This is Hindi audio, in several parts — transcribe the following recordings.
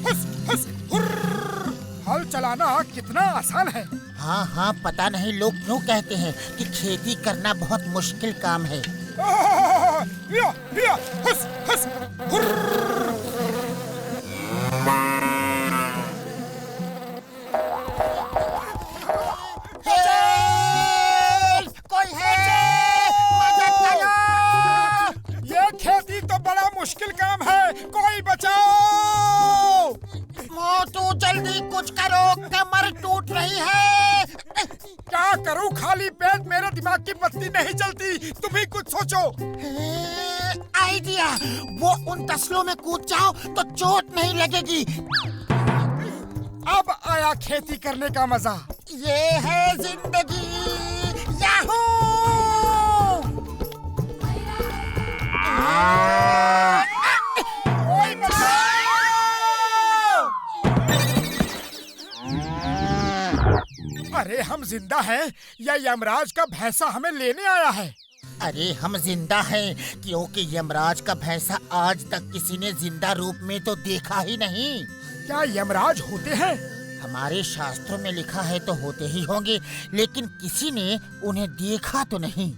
हुस, हुस, हुर्र। हल चलाना कितना आसान है। हाँ हाँ, पता नहीं लोग क्यों कहते हैं कि खेती करना बहुत मुश्किल काम है। हुस, हुस, हुर्र। कोई है? मदद करो! ये खेती तो बड़ा मुश्किल काम है, कोई बचाओ! मोटू जल्दी कुछ करो, कमर टूट रही है। क्या करूं, खाली पेट मेरे दिमाग की बत्ती नहीं जलती, तुम ही कुछ सोचो। आइडिया, वो उन तसलों में कूद जाओ तो चोट नहीं लगेगी। अब आया खेती करने का मजा। ये है जिंदगी, याहू! कोई अरे हम जिंदा हैं या यमराज का भैंसा हमें लेने आया है? अरे हम जिंदा हैं क्योंकि यमराज का भैंसा आज तक किसी ने जिंदा रूप में तो देखा ही नहीं। क्या यमराज होते हैं? हमारे शास्त्रों में लिखा है तो होते ही होंगे, लेकिन किसी ने उन्हें देखा तो नहीं।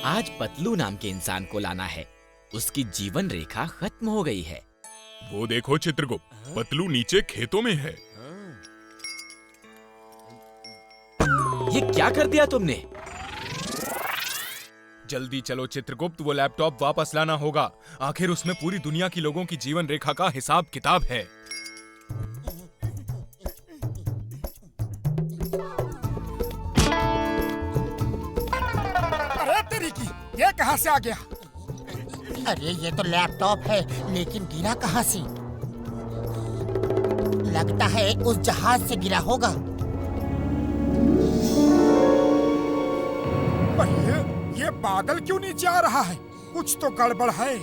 आज पतलू नाम के इंसान को लाना है। उसकी जीवन रेखा खत्म हो गई है। वो देखो चित्रगुप्त, पतलू नीचे खेतों में है। ये क्या कर दिया तुमने? जल्दी चलो चित्रगुप्त, वो लैपटॉप वापस लाना होगा। आखिर उसमें पूरी दुनिया की लोगों की जीवन रेखा का हिसाब किताब है। अरे तेरी की, ये कहां से आ गया? अरे ये तो लैपटॉप है, लेकिन गिरा कहाँ से? लगता है उस जहाज से गिरा होगा। ये बादल क्यों नीचे आ रहा है? कुछ तो गड़बड़ है।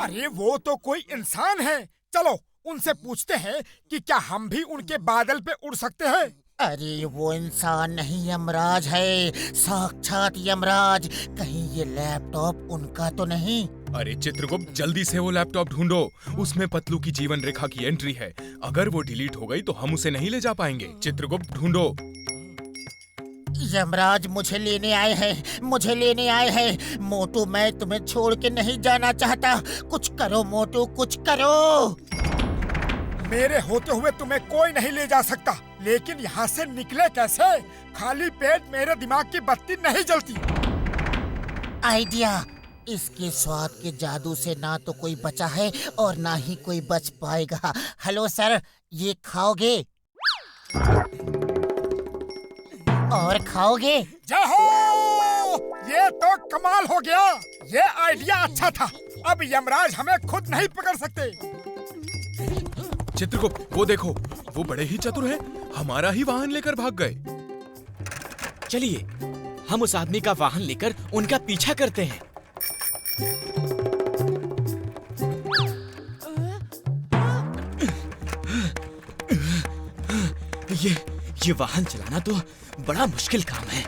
अरे वो तो कोई इंसान है। चलो उनसे पूछते हैं कि क्या हम भी उनके बादल पे उड़ सकते हैं। अरे वो इंसान नहीं, यमराज है, साक्षात यमराज। कहीं ये लैपटॉप उनका तो नहीं? अरे चित्रगुप्त, जल्दी से वो लैपटॉप ढूंढो। उसमें पतलू की जीवन रेखा की एंट्री है। अगर वो डिलीट हो गई तो हम उसे नहीं ले जा पाएंगे। चित्रगुप्त ढूंढो। यमराज मुझे लेने आए हैं, मुझे लेने आए हैं। मोटू, मैं तुम्हें छोड़ के नहीं जाना चाहता। कुछ करो मोटू, कुछ करो। मेरे होते हुए तुम्हें कोई नहीं ले जा सकता, लेकिन यहाँ से निकले कैसे? खाली पेट मेरे दिमाग की बत्ती नहीं जलती। आइडिया, इसके स्वाद के जादू से ना तो कोई बचा है और ना ही कोई बच पाएगा। हेलो सर, ये खाओगे? और खाओगे? जय हो! ये तो कमाल हो गया। ये आइडिया अच्छा था। अब यमराज हमें खुद नहीं पकड़ सकते। चित्रगुप्त, वो देखो, वो बड़े ही चतुर हैं। हमारा ही वाहन लेकर भाग गए। चलिए, हम उस आदमी का वाहन लेकर उनका पीछा करते हैं। ये वाहन चलाना तो बड़ा मुश्किल काम है।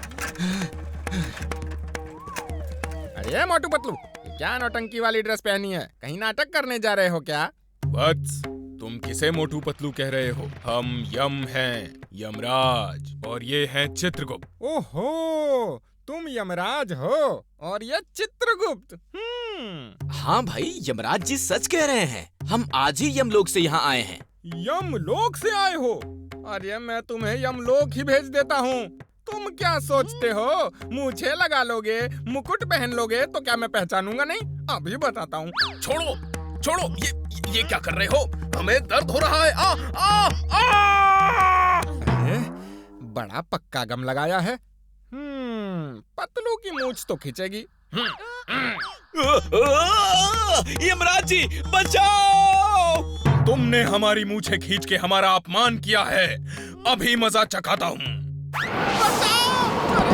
अरे मोटू पतलू, क्या नौटंकी वाली ड्रेस पहनी है? कहीं नाटक करने जा रहे हो क्या? वत्स, तुम किसे मोटू पतलू कह रहे हो? हम यम हैं, यमराज, और ये हैं चित्रगुप्त। ओहो, तुम यमराज हो और ये चित्रगुप्त। हाँ भाई, यमराज जी सच कह रहे हैं। हम आज ही यमलोक से यहाँ आए हैं। यमलोक से आए हो? अरे मैं तुम्हें यमलोक ही भेज देता हूँ। तुम क्या सोचते हो, मूछें लगा लोगे, मुकुट पहन लोगे तो क्या मैं पहचानूंगा नहीं? अभी बताता हूँ। छोड़ो, छोड़ो, ये क्या कर रहे हो? हमें दर्द हो रहा है। आ, आ, आ! अरे, बड़ा पक्का गम लगाया है। पतलू की मूछ तो खींचेगी। यमराज जी, बचाओ! तुमने हमारी मूछें खींच के हमारा अपमान किया है। अभी मजा चखाता हूँ। अरे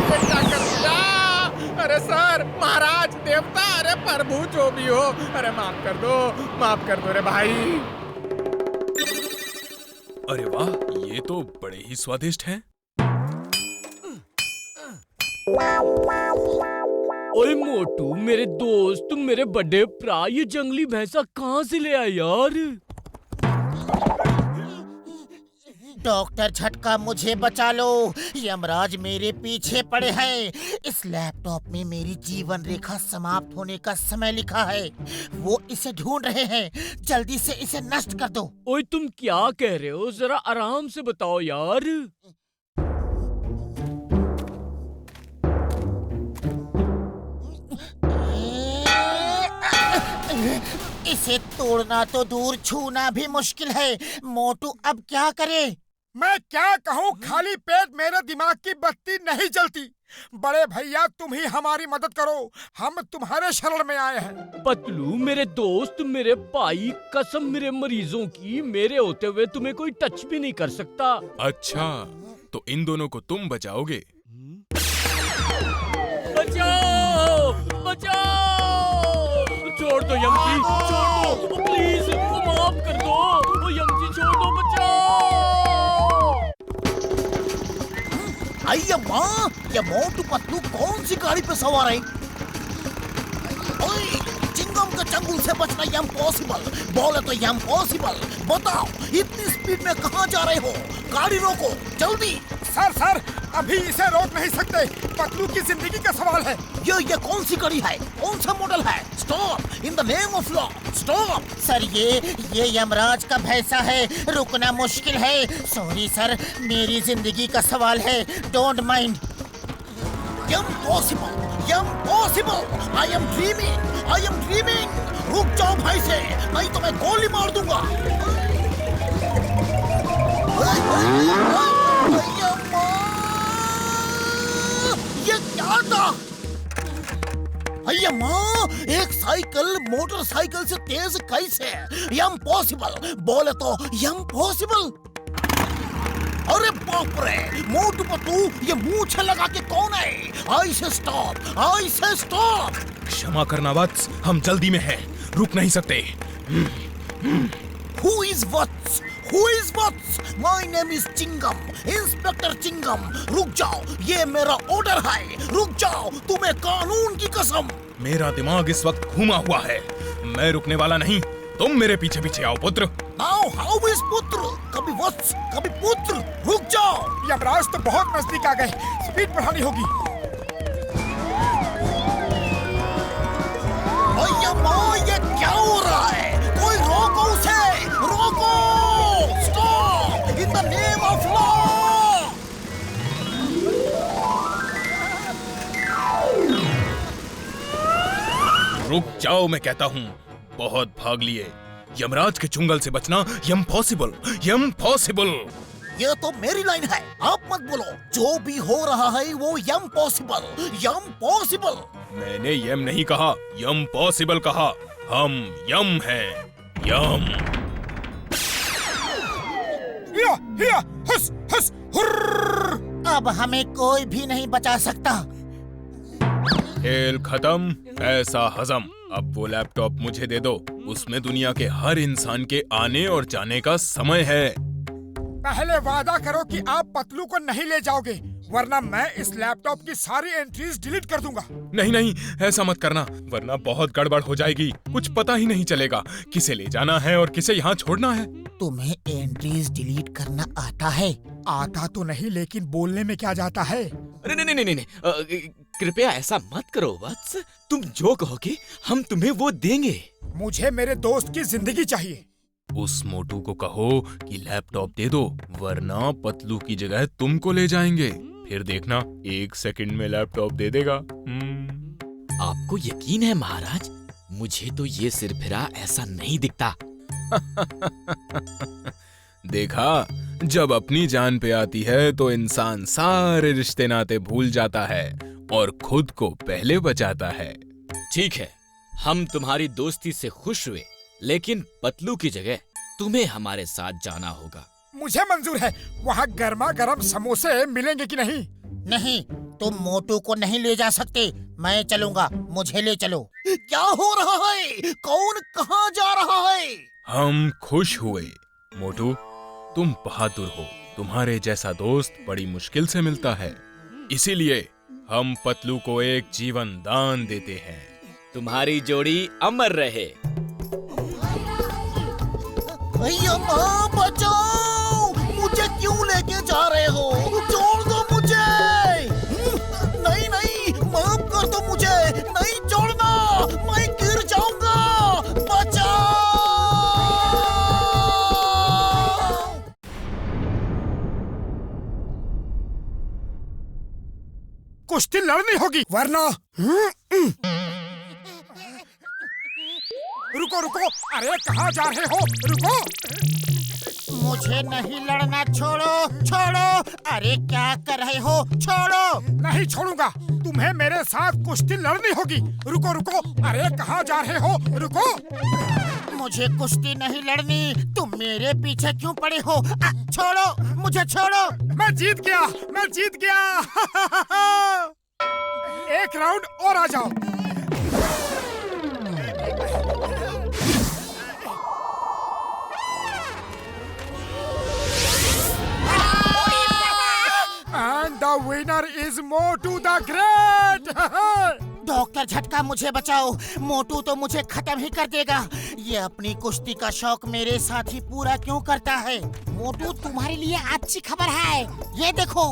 ये क्या कर दिया? अरे सर, महाराज, देवता, अरे प्रभु जो भी हो, अरे माफ कर दो रे भाई। अरे वाह, ये तो बड़े ही स्वादिष्ट हैं। ओए मोटू, मेरे दोस्त, मेरे बड़े भरा, ये जंगली भैंसा कहाँ से ले आया यार? डॉक्टर झटका, मुझे बचा लो। यमराज मेरे पीछे पड़े हैं। इस लैपटॉप में मेरी जीवन रेखा समाप्त होने का समय लिखा है। वो इसे ढूंढ रहे हैं। जल्दी से इसे नष्ट कर दो। ओए तुम क्या कह रहे हो? जरा आराम से बताओ यार। इसे तोड़ना तो दूर, छूना भी मुश्किल है। मोटू अब क्या करे? मैं क्या कहूँ, खाली पेट मेरे दिमाग की बत्ती नहीं जलती। बड़े भैया, तुम ही हमारी मदद करो, हम तुम्हारे शरण में आए हैं। पतलू मेरे दोस्त, मेरे भाई, कसम मेरे मरीजों की, मेरे होते हुए तुम्हें कोई टच भी नहीं कर सकता। अच्छा, तो इन दोनों को तुम बचाओगे? बचाओ, बचाओ! छोड़ दो यमजी, छोड़ दो प्लीज, माफ कर दो। यमजी छोड़ दो, बचाओ! अय्या माँ, ये मोटू पतलू कौन सी गाड़ी पे सवार है? ओए, चिंगम के चंगुल से बचना इम्पॉसिबल। बोले तो इम्पॉसिबल। बताओ, इतनी स्पीड में कहाँ जा रहे हो? गाड़ी रोको जल्दी। सर, अभी इसे रोक नहीं सकते। पतलू की जिंदगी का सवाल है। ये कौन सी गाड़ी है? कौन सा मॉडल है? Stop, in the name of law, stop. Sir, ये यमराज का भैंसा है, रुकना मुश्किल है। सॉरी सर, मेरी जिंदगी का सवाल है, don't mind. Impossible, impossible, I am dreaming. रुक जाओ भाई से, नहीं तो मैं गोली मार दूंगा। ये क्या था? अय्या माँ, एक साइकिल मोटरसाइकिल से तेज कैसे? इम्पॉसिबल। बोले तो इम्पॉसिबल। अरे बाप रे, मोटू पतलू, ये मूंछ लगा के कौन है? आई से स्टॉप। क्षमा करना वत्स, हम जल्दी में हैं, रुक नहीं सकते। Who is Vats? My name is Chingum, inspector Chingum. रुक जाओ, ये मेरा ऑर्डर है। रुक जाओ, तुम्हें कानून की कसम। मेरा दिमाग इस वक्त घूमा हुआ है, मैं रुकने वाला नहीं। तुम मेरे पीछे पीछे आओ पुत्र। Now how is पुत्र? कभी वत्स, कभी पुत्र। रुक जाओ। यमराज तो बहुत नजदीक आ गए, स्पीड बढ़ानी होगी। अय्या माँ, ये क्या हो रहा है? कोई रोको उसे, रोको! Stop, in the name of law. रुक जाओ, मैं कहता हूँ। बहुत भाग लिए। यमराज के चुंगल से बचना इम्पॉसिबल। ये तो मेरी लाइन है, आप मत बोलो। जो भी हो रहा है वो इम्पॉसिबल। मैंने यम नहीं कहा, इम्पॉसिबल कहा। हम यम हैं, यम। हिया, हुस, हुर्र। अब हमें कोई भी नहीं बचा सकता। खेल खत्म, ऐसा हजम। अब वो लैपटॉप मुझे दे दो, उसमें दुनिया के हर इंसान के आने और जाने का समय है। पहले वादा करो कि आप पतलू को नहीं ले जाओगे, वरना मैं इस लैपटॉप की सारी एंट्रीज डिलीट कर दूंगा। नहीं, ऐसा मत करना, वरना बहुत गड़बड़ हो जाएगी। कुछ पता ही नहीं चलेगा किसे ले जाना है और किसे यहाँ छोड़ना है। तुम्हें एंट्रीज डिलीट करना आता है? आता तो नहीं, लेकिन बोलने में क्या जाता है। अरे नहीं, कृपया ऐसा मत करो वत्स। तुम जो कहोगे हम तुम्हें वो देंगे। मुझे मेरे दोस्त की जिंदगी चाहिए। उस मोटू को कहो कि लैपटॉप दे दो, वरना पतलू की जगह तुमको ले जाएंगे। फिर देखना, 1 सेकंड में लैपटॉप दे देगा। आपको यकीन है महाराज? मुझे तो ये सिरफिरा ऐसा नहीं दिखता। देखा, जब अपनी जान पे आती है तो इंसान सारे रिश्ते नाते भूल जाता है और खुद को पहले बचाता है। ठीक है, हम तुम्हारी दोस्ती से खुश हुए, लेकिन पतलू की जगह तुम्हें हमारे साथ जाना होगा। मुझे मंजूर है। वहाँ गर्मा गर्म समोसे मिलेंगे कि नहीं? नहीं, तुम मोटू को नहीं ले जा सकते। मैं चलूंगा, मुझे ले चलो। क्या हो रहा है? कौन कहाँ जा रहा है? हम खुश हुए। मोटू, तुम बहादुर हो। तुम्हारे जैसा दोस्त बड़ी मुश्किल से मिलता है, इसीलिए हम पतलू को एक जीवन दान देते हैं। तुम्हारी जोड़ी अमर रहे। माँ बचाओ! मुझे क्यों लेके जा रहे हो? छोड़ दो मुझे! नहीं नहीं, माफ कर दो मुझे! नहीं छोड़ना, मैं गिर जाऊंगा! बचाओ! कुश्ती लड़नी होगी वरना रुको रुको, अरे कहाँ जा रहे हो? रुको! मुझे नहीं लड़ना, छोड़ो छोड़ो! अरे क्या कर रहे हो? छोड़ो! नहीं छोड़ूंगा, तुम्हें मेरे साथ कुश्ती लड़नी होगी। रुको रुको, अरे कहाँ जा रहे हो? रुको! मुझे कुश्ती नहीं लड़नी, तुम मेरे पीछे क्यों पड़े हो? छोड़ो मुझे, छोड़ो! मैं जीत गया, मैं जीत गया। एक राउंड और आ जाओ। And the winner is Motu the Great. Doctor झटका, मुझे बचाओ! मोटू तो मुझे खत्म ही कर देगा। ये अपनी कुश्ती का शौक मेरे साथ ही पूरा क्यों करता है? मोटू, तुम्हारे लिए अच्छी खबर है, ये देखो।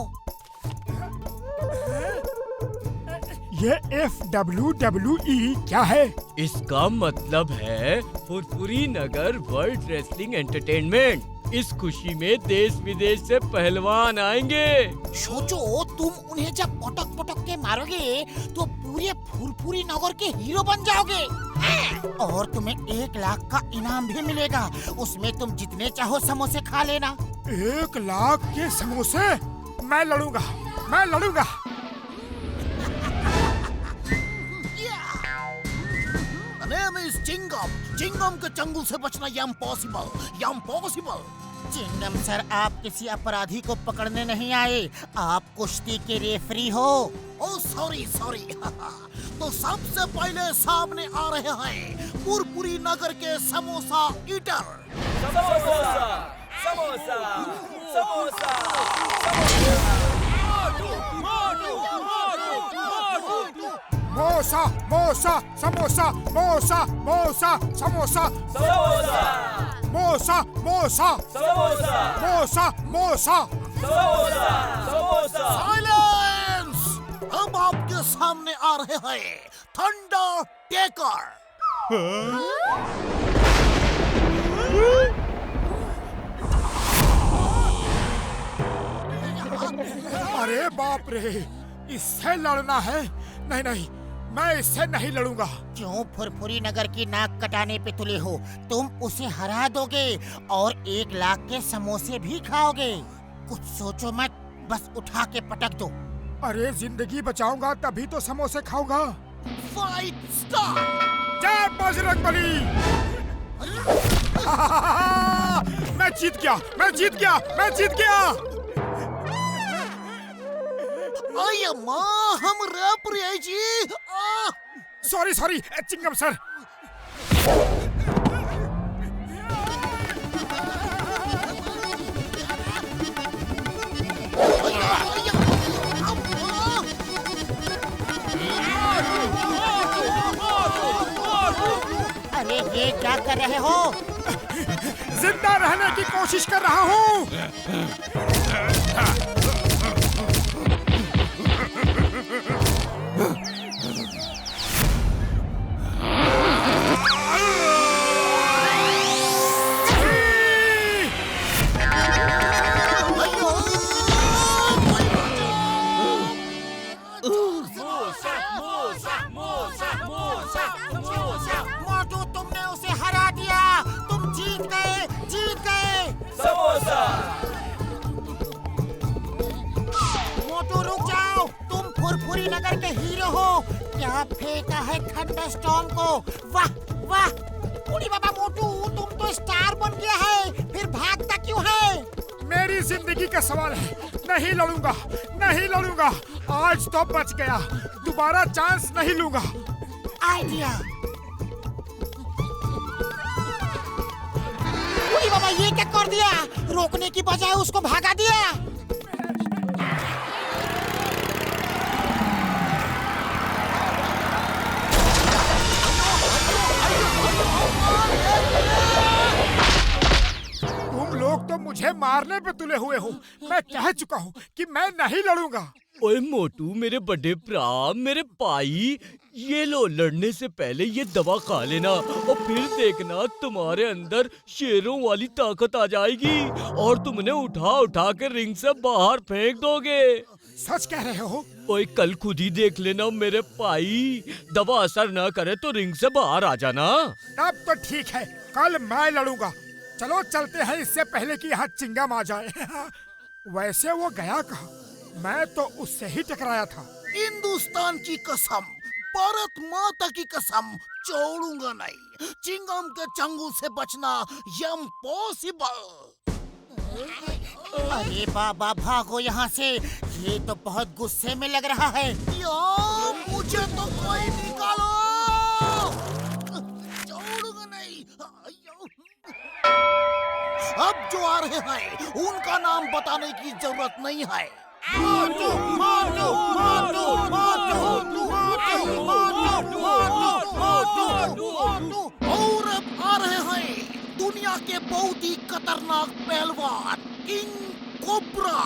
ये FWWE क्या है? इसका मतलब है फुरफुरी नगर वर्ल्ड रेसलिंग एंटरटेनमेंट। इस खुशी में देश विदेश से पहलवान आएंगे। सोचो, तुम उन्हें जब पटक पटक के मारोगे तो पूरे फुरफुरी नगर के हीरो बन जाओगे। और तुम्हें 1 लाख का इनाम भी मिलेगा। उसमें तुम जितने चाहो समोसे खा लेना। 1 लाख के समोसे? मैं लड़ूंगा, मैं लड़ूंगा। Name is Chingam. चिंगम के चंगुल से बचना इम्पॉसिबल, इम्पॉसिबल। चिंगम सर, आप किसी अपराधी को पकड़ने नहीं आए, आप कुश्ती के रेफरी हो। Oh sorry sorry. तो सबसे पहले सामने आ रहे हैं फुरफुरी नगर के समोसा ईटर। मोसा मोसा समोसा, मोसा मोसा समोसा, मोसा मोसा मोसा मोसा। साइलेंस! अब आपके सामने आ रहे हैं थंडर टेकर। अरे बाप रे, इससे लड़ना है? नहीं नहीं, मैं इससे नहीं लड़ूंगा। क्यों फुरफुरी नगर की नाक कटाने पे तुले हो? तुम उसे हरा दोगे और 1 लाख के समोसे भी खाओगे। कुछ सोचो मत, बस उठा के पटक दो। अरे जिंदगी बचाऊंगा तभी तो समोसे खाऊंगा। Fight start! जय बजरंगबली! मैं जीत गया, मैं जीत गया, मैं जीत गया। आया माँ, हम referee ji. Sorry sorry Chingam sir. अरे ये क्या कर रहे हो? जिंदा रहने की कोशिश कर रहा हूँ। मोटू, तुमने उसे हरा दिया। तुम जीत गए, जीत गए। मोटू रुक जाओ, तुम फुरफुरी नगर के हीरो हो। क्या फेंका है थंडरस्टॉर्म को? वाह वाह! उड़ी बाबा मोटू, तुम तो स्टार बन गया है, फिर भागता क्यों है? मेरी जिंदगी का सवाल है, नहीं लड़ूंगा, नहीं लड़ूंगा। आज तो बच गया, दोबारा चांस नहीं लूंगा। आइडिया। अरे बाबा, ये क्या कर दिया? रोकने की बजाय उसको भागा दिया। तुम लोग तो मुझे मारने पे तुले हुए हो। मैं कह चुका हूँ कि मैं नहीं लड़ूंगा। ओए मोटू, मेरे बड़े भरा, मेरे भाई, ये लो, लड़ने से पहले ये दवा खा लेना और फिर देखना तुम्हारे अंदर शेरों वाली ताकत आ जाएगी और तुमने उठा उठा के रिंग से बाहर फेंक दोगे। सच कह रहे हो? ओए कल खुद ही देख लेना मेरे भाई, दवा असर न करे तो रिंग से बाहर आ जाना। तब तो ठीक है, कल मैं लड़ूंगा। चलो चलते हैं, इससे पहले कि यहाँ चिंगम आ जाए। वैसे वो गया कहाँ? मैं तो उससे ही टकराया था। हिंदुस्तान की कसम, भारत माता की कसम, छोड़ूंगा नहीं। चिंगम के चंगुल से बचना इम्पॉसिबल। अरे बाबा, भागो यहाँ से। ये तो बहुत गुस्से में लग रहा है। मुझे तो कोई निकालो, छोड़ूंगा नहीं। अब जो आ रहे हैं उनका नाम बताने की जरूरत नहीं है। मोटू, मोटू, मोटू, मोटू, मोटू, मोटू, मोटू, मोटू। और अब आ रहे हैं दुनिया के बहुत ही खतरनाक पहलवान, किंग कोबरा।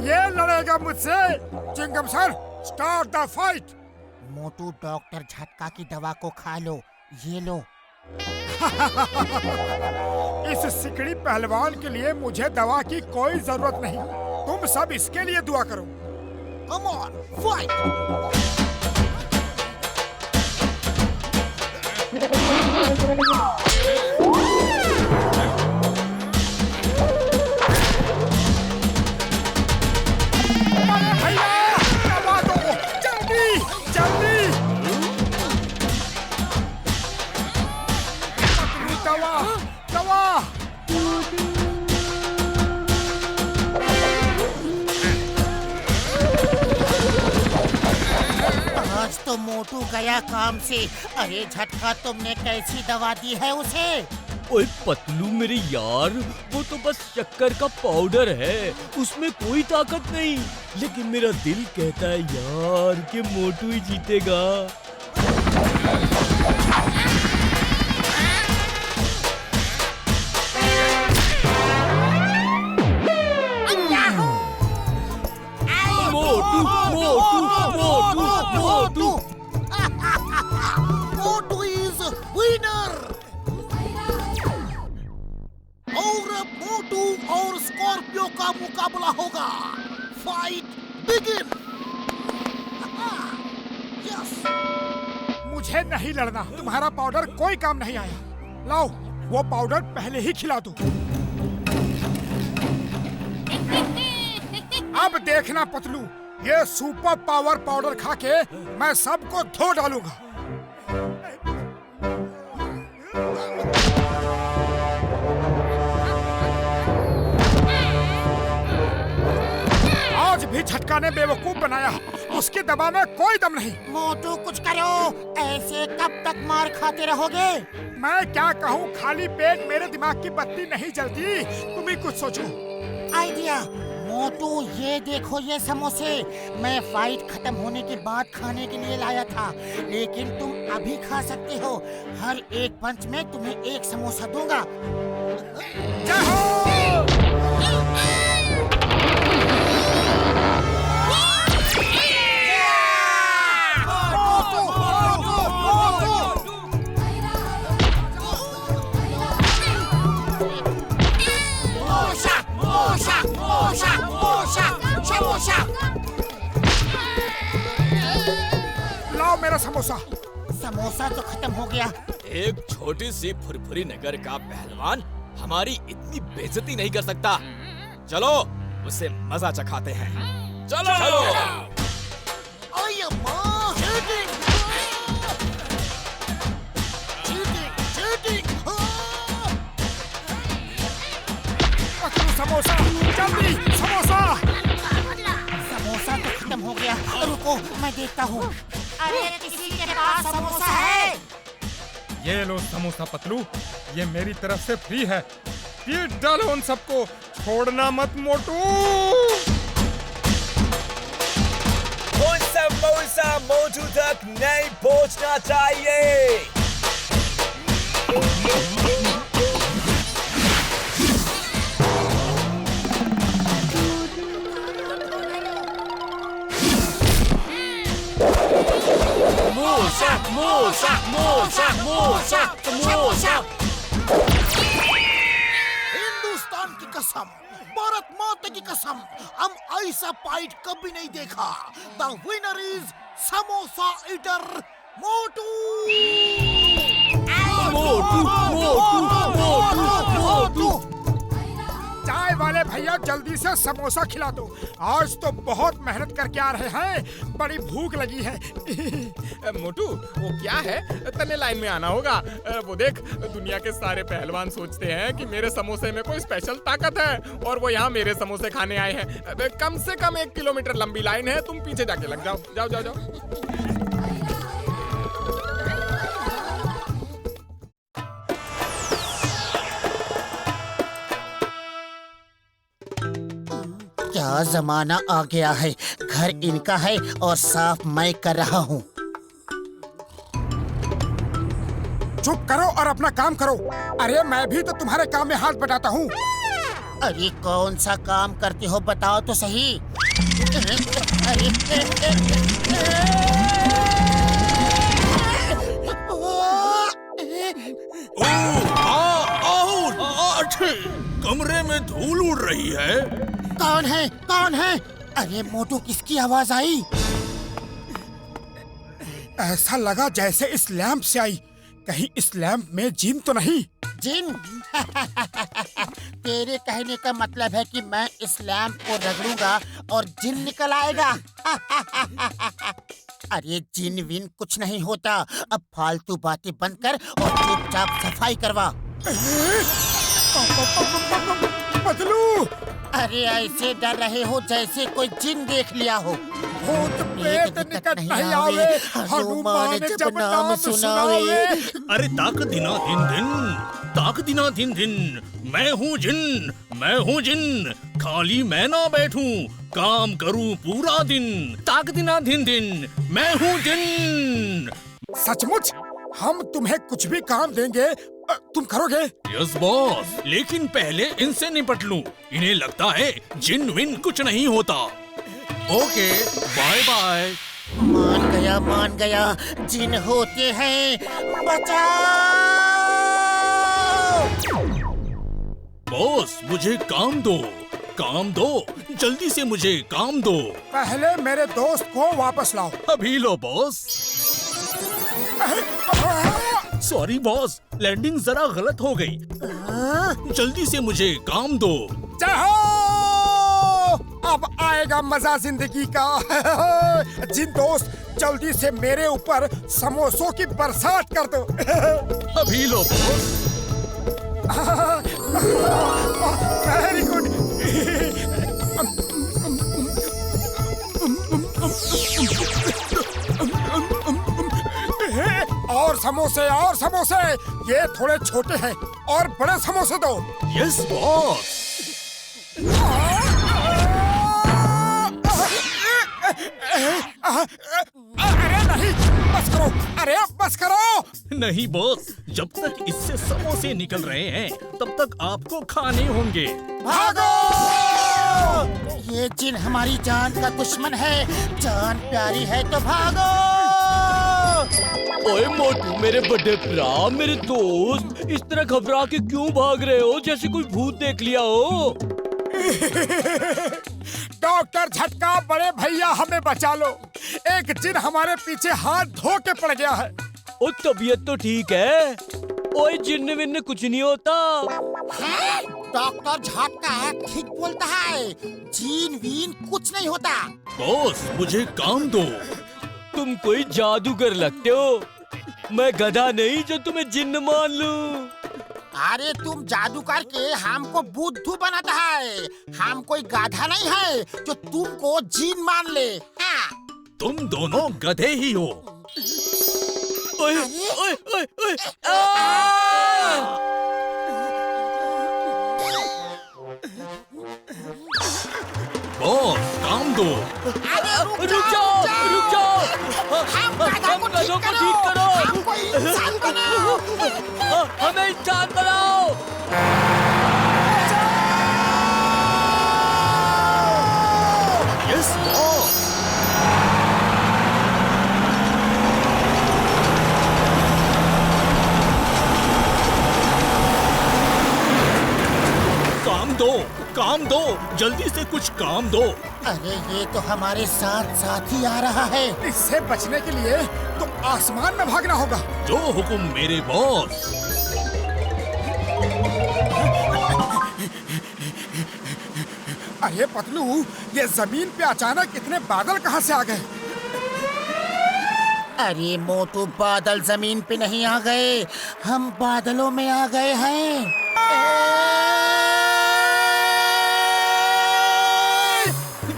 ये लड़ेगा मुझसे। Chingum sir, start the fight. Motu, doctor Jhatka की दवा को खा लो। ये लो। इस सिकड़ी पहलवान के लिए मुझे दवा की कोई जरूरत नहीं। तुम सब इसके लिए दुआ करो। Come on, fight. भैया, दबा दो, जल्दी जल्दी। दवा, दवा। आज तो मोटू गया काम से। अरे झटका, तुमने कैसी दवा दी है उसे? ओए पतलू मेरे यार, वो तो बस शक्कर का पाउडर है, उसमें कोई ताकत नहीं। लेकिन मेरा दिल कहता है यार कि मोटू ही जीतेगा। मोटू, मोटू, मोटू, मोटू। मोटू इज विनर। और अब मोटू और स्कॉर्पियो का मुकाबला होगा। Fight begin. यस। मुझे नहीं लड़ना। तुम्हारा पाउडर कोई काम नहीं आया। लाओ, वो पाउडर पहले ही खिला दो। अब देखना पतलू, ये सुपर पावर पाउडर खा के मैं सबको धो डालूंगा। आज भी झटका ने बेवकूफ बनाया। उसकी दवा में कोई दम नहीं। मोटू, कुछ करो। ऐसे कब तक मार खाते रहोगे? मैं क्या कहूँ, खाली पेट मेरे दिमाग की बत्ती नहीं जलती। तुम ही कुछ सोचो। आइडिया। मोटू, ये देखो, ये समोसे मैं फाइट खत्म होने के बाद खाने के लिए लाया था, लेकिन तुम अभी खा सकते हो। हर एक पंच में तुम्हें एक समोसा दूंगा। जय हो! लाओ मेरा समोसा। समोसा तो खत्म हो गया। एक छोटी सी फुरफुरी नगर का पहलवान हमारी इतनी बेइज्जती नहीं कर सकता। चलो उसे मजा चखाते हैं। चलो अय्यम्मा, cheating! Cheating! पतलू समोसा, जल्दी समोसा। समोसा तो खत्म हो गया। रुको, मैं देखता हूँ। अरे किसी के पास समोसा है? ये लो समोसा पतलू, ये मेरी तरफ से फ्री है। पीट डालो उन सबको, छोड़ना मत मोटू। वो समोसा मोटू तक नहीं पहुंचना चाहिए। हिंदुस्तान की कसम, भारत माता की कसम, हम ऐसा फाइट कभी नहीं देखा। The winner is samosa eater Motu. चाय वाले भैया जल्दी से समोसा खिला दो। आज तो बहुत मेहनत करके आ रहे हैं, बड़ी भूख लगी है। मोटू वो क्या है, तने लाइन में आना होगा। वो देख, दुनिया के सारे पहलवान सोचते हैं कि मेरे समोसे में कोई स्पेशल ताकत है और वो यहाँ मेरे समोसे खाने आए हैं। कम से कम 1 किलोमीटर लंबी लाइन है, तुम पीछे जाके लग जाओ। जाओ जाओ जाओ। क्या जमाना आ गया है। घर इनका है और साफ मैं कर रहा हूँ। चुप करो और अपना काम करो। अरे मैं भी तो तुम्हारे काम में हाथ बटाता हूँ। अरे कौन सा काम करते हो बताओ तो सही। कमरे में धूल उड़ रही है। कौन है? कौन है? अरे मोटू, किसकी आवाज आई? ऐसा लगा जैसे इस लैंप से आई। कहीं इस लैंप में जिन तो नहीं? जिन? तेरे कहने का मतलब है कि मैं इस लैंप को रगड़ूंगा और जिन निकल आएगा। अरे जिन विन कुछ नहीं होता। अब फालतू बातें बंद कर और चुपचाप सफाई करवा। पतलू, अरे ऐसे डर रहे हो जैसे कोई जिन देख लिया हो। भूत प्रेत निकट नहीं आवे, हनुमान जब नाम सुनावे। अरे ताक दिना दिन दिन, मैं हूँ जिन, खाली मैं ना बैठूं, काम करूं पूरा दिन। ताक दिना दिन, मैं हूँ जिन। सचमुच हम तुम्हें कुछ भी काम देंगे, तुम करोगे? यस बॉस, लेकिन पहले इनसे निपट लूं। इन्हें लगता है जिन विन कुछ नहीं होता। Okay, bye bye. मान गया, जिन होते हैं। बचाओ! बॉस, मुझे काम दो, जल्दी से मुझे काम दो। पहले मेरे दोस्त को वापस लाओ। अभी लो बॉस। सॉरी बॉस, लैंडिंग जरा गलत हो गई। जल्दी से मुझे काम दो। चाहो अब आएगा मजा जिंदगी का। जिन दोस्त, जल्दी से मेरे ऊपर समोसों की बरसात कर दो। अभी लो बॉस। Very good. और समोसे, ये थोड़े छोटे हैं और बड़े समोसे दो। Yes boss. अरे नहीं, बस करो। अरे बस करो। नहीं बॉस, जब तक इससे समोसे निकल रहे हैं तब तक आपको खाने होंगे। भागो! ये जिन हमारी जान का दुश्मन है। जान प्यारी है तो भागो! ओए मोटू, मेरे बड़े भरा, मेरे दोस्त, इस तरह घबरा के क्यों भाग रहे हो जैसे कोई भूत देख लिया हो? डॉक्टर झटका, बड़े भैया हमें बचा लो। एक जिन हमारे पीछे हाथ धो के पड़ गया है। ओ तबीयत तो ठीक है। ओए जिन्न विन्न कुछ नहीं होता। डॉक्टर झटका ठीक बोलता है, जीन वीन कुछ नहीं होता। बॉस मुझे काम दो। तुम कोई जादूगर लगते हो, मैं गधा नहीं जो तुम्हें जिन्न मान लूं। अरे तुम जादू करके हमको बुद्धू बनाता है, हम कोई गाधा नहीं है जो तुमको जीन मान ले। हाँ। तुम दोनों गधे ही हो। ओए, ओए, ओए, ओए, बॉस काम दो। रुक जाओ, रुक जाओ। हम हम गधों को ठीक करो। हमको इंसान बनाओ। हमें इंसान बनाओ। Yes boss. काम दो, जल्दी से कुछ काम दो। अरे ये तो हमारे साथ साथ ही आ रहा है। इससे बचने के लिए तो आसमान में भागना होगा। जो हुक्म मेरे बॉस। अरे पतलू, ये जमीन पे अचानक इतने बादल कहाँ से आ गए? अरे मोटू, बादल जमीन पे नहीं आ गए, हम बादलों में आ गए हैं।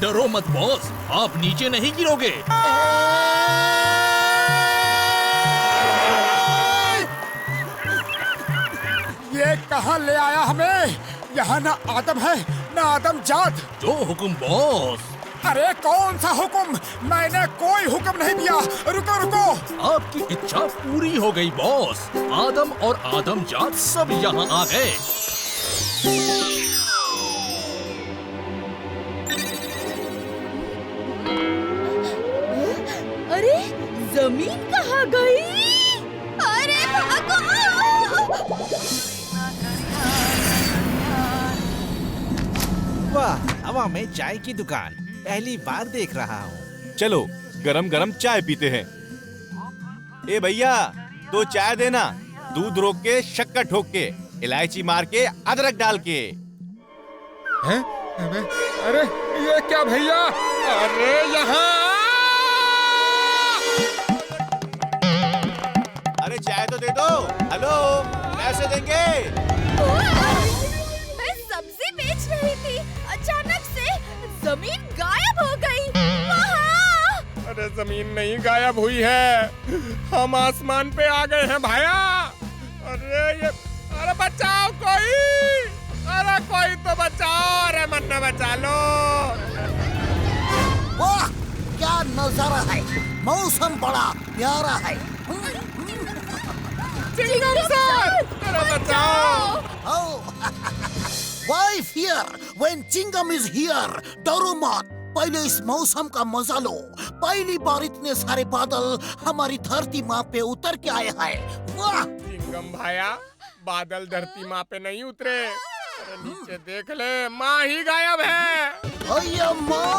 डरो मत बॉस, आप नीचे नहीं गिरोगे। ये कहाँ ले आया हमें? यहाँ ना आदम है ना आदम जात। जो हुक्म बॉस। अरे कौन सा हुक्म? मैंने कोई हुक्म नहीं दिया। रुको रुको। आपकी इच्छा पूरी हो गई बॉस। आदम और आदम जात सब यहाँ आ गए। अरे जमीन कहाँ गई? अरे भागो! वाह, हवा में चाय की दुकान पहली बार देख रहा हूँ। चलो गरम गरम चाय पीते हैं। ए भैया, 2 चाय देना, दूध रोक के, शक्कर ठोक के, इलायची मार के, अदरक डाल के। हैं? अरे ये क्या भैया? अरे यहाँ! अरे चाय तो दे दो। हेलो, पैसे देंगे? मैं सब्जी बेच रही थी, अचानक से जमीन गायब हो गई। वहाँ! अरे जमीन नहीं गायब हुई है, हम आसमान पे आ गए हैं भाया। अरे बचाओ कोई! अरे कोई तो बचाओ! अरे मन्ना बचा लो! वाह, क्या नजारा है! मौसम बड़ा प्यारा है। चिंगम सर, अरे बचाओ! Why fear when Chingam is here? डरो मत, पहले इस मौसम का मजा लो। पहली बार इतने सारे बादल हमारी धरती माँ पे उतर के आए हैं। वाह! चिंगम भाया, बादल धरती माँ पे नहीं उतरे। अरे नीचे देख ले, माँ ही गायब है। अय्या माँ!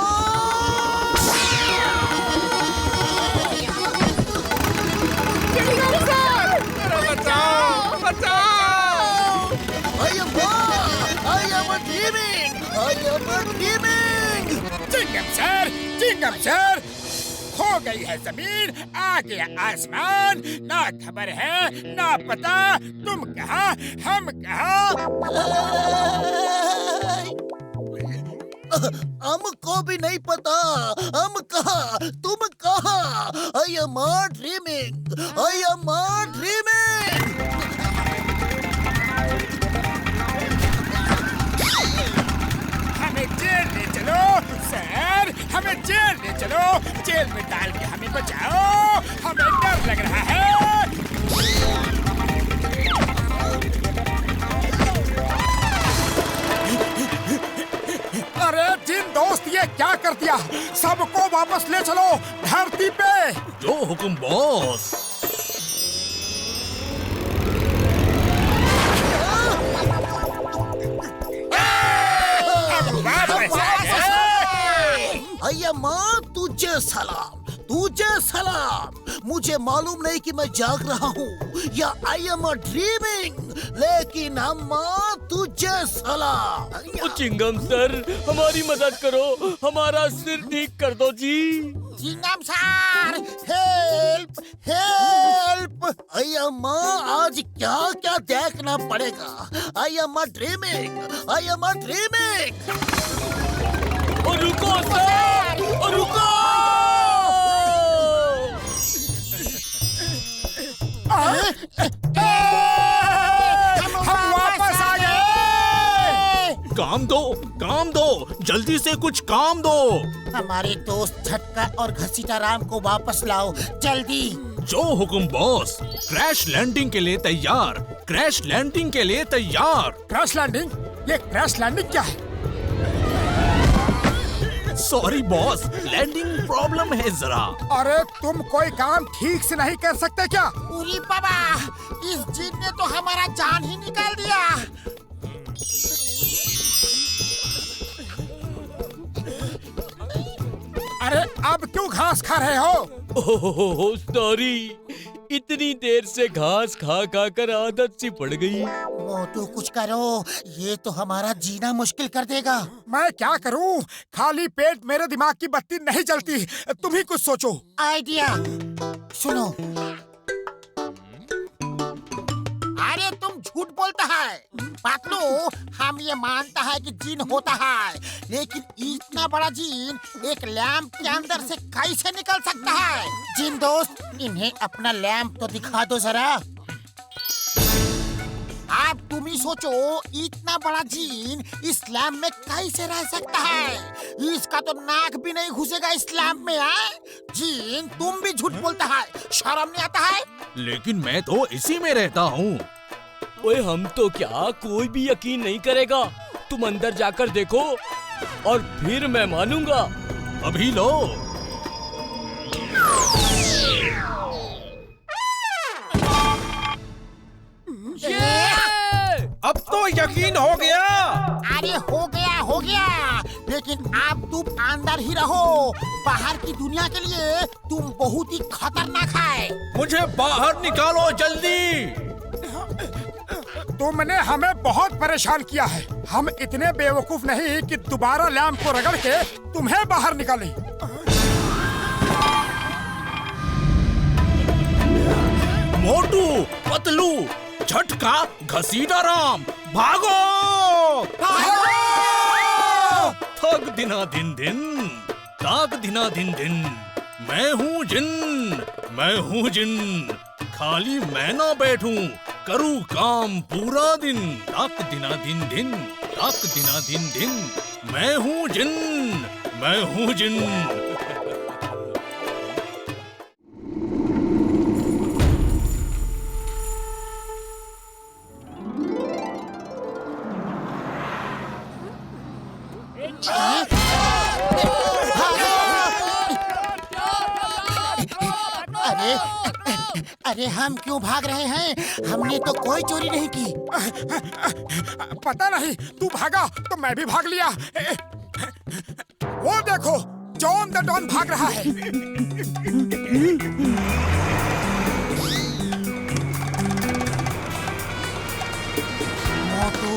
चिंगम सर, अरे बचाओ! बचाओ! अय्या माँ! I am a dreaming! I am a dreaming! Chingum sir, खो गई है जमीन, आ गया आसमान, ना खबर है ना पता। तुम कहाँ, हम कहाँ? हमको भी नहीं पता, हम कहाँ, तुम कहाँ? I am a dreaming! I am a dreaming! हमें जेल ले चलो सर, हमें जेल ले चलो। जेल में डाल के हमें बचाओ, हमें डर लग रहा है। अरे जिन दोस्त, ये क्या कर दिया? सबको वापस ले चलो धरती पे। जो हुक्म बॉस। अय्या माँ, तुझे सलाम, तुझे सलाम। मुझे मालूम नहीं कि मैं जाग रहा हूँ या आई एम अ ड्रीमिंग, लेकिन अम्मा तुझे सलाह। ओ चिंगम सर, हमारी मदद करो, हमारा सिर ठीक कर दो जी। Chingam sir, help help. आई अम्मा आज क्या क्या देखना पड़ेगा। I am a dreaming, I am a dreaming. और रुको सर, और रुको। हम वापस आ गए। काम दो, जल्दी से कुछ काम दो। हमारे दोस्त झटका और घसीटा राम को वापस लाओ जल्दी। जो हुकुम बॉस। क्रैश लैंडिंग के लिए तैयार, क्रैश लैंडिंग के लिए तैयार। Crash landing? ये क्रैश लैंडिंग क्या है? सॉरी बॉस, लैंडिंग प्रॉब्लम है जरा। अरे तुम कोई काम ठीक से नहीं कर सकते क्या? उरी बाबा, इस जिन ने तो हमारा जान ही निकाल दिया। अरे अब क्यों घास खा रहे हो? ओह सॉरी, इतनी देर से घास खा खा कर आदत सी पड़ गई। मोटू कुछ करो, ये तो हमारा जीना मुश्किल कर देगा। मैं क्या करूं? खाली पेट मेरे दिमाग की बत्ती नहीं जलती। तुम ही कुछ सोचो। आइडिया सुनो। अरे तुम झूठ बोलता है पतलू, हम ये मानता है कि जीन होता है, लेकिन इतना बड़ा जीन एक लैंप के अंदर से कैसे निकल सकता है? जीन दोस्त, इन्हें अपना लैंप तो दिखा दो जरा। आप तुम ही सोचो, इतना बड़ा जीन इस लैंप में कैसे रह सकता है? इसका तो नाक भी नहीं घुसेगा इस लैंप में। है जीन, तुम भी झूठ बोलता है, शर्म नहीं आता है? लेकिन मैं तो इसी में रहता हूँ। ओए हम तो क्या, कोई भी यकीन नहीं करेगा। तुम अंदर जाकर देखो और फिर मैं मानूंगा। अभी लो। अब तो यकीन हो गया। अरे हो गया, लेकिन अब तुम अंदर ही रहो। बाहर की दुनिया के लिए तुम बहुत ही खतरनाक है। मुझे बाहर निकालो जल्दी। तुमने हमें बहुत परेशान किया है। हम इतने बेवकूफ नहीं कि दोबारा लैंप को रगड़ के तुम्हें बाहर निकालें। मोटू, पतलू, झटका, घसीटा राम, भागो! थक दिना दिन दिन, ताक दिना दिन दिन। मैं हूँ जिन, खाली मैं ना बैठूं, करूँ काम पूरा दिन। ताक दिना दिन दिन, ताक दिना दिन दिन। मैं हूँ जिन। अरे हम क्यों भाग रहे हैं? हमने तो कोई चोरी नहीं की। पता नहीं, तू भागा तो मैं भी भाग लिया। वो देखो, जॉन द डॉन भाग रहा है। मोटू,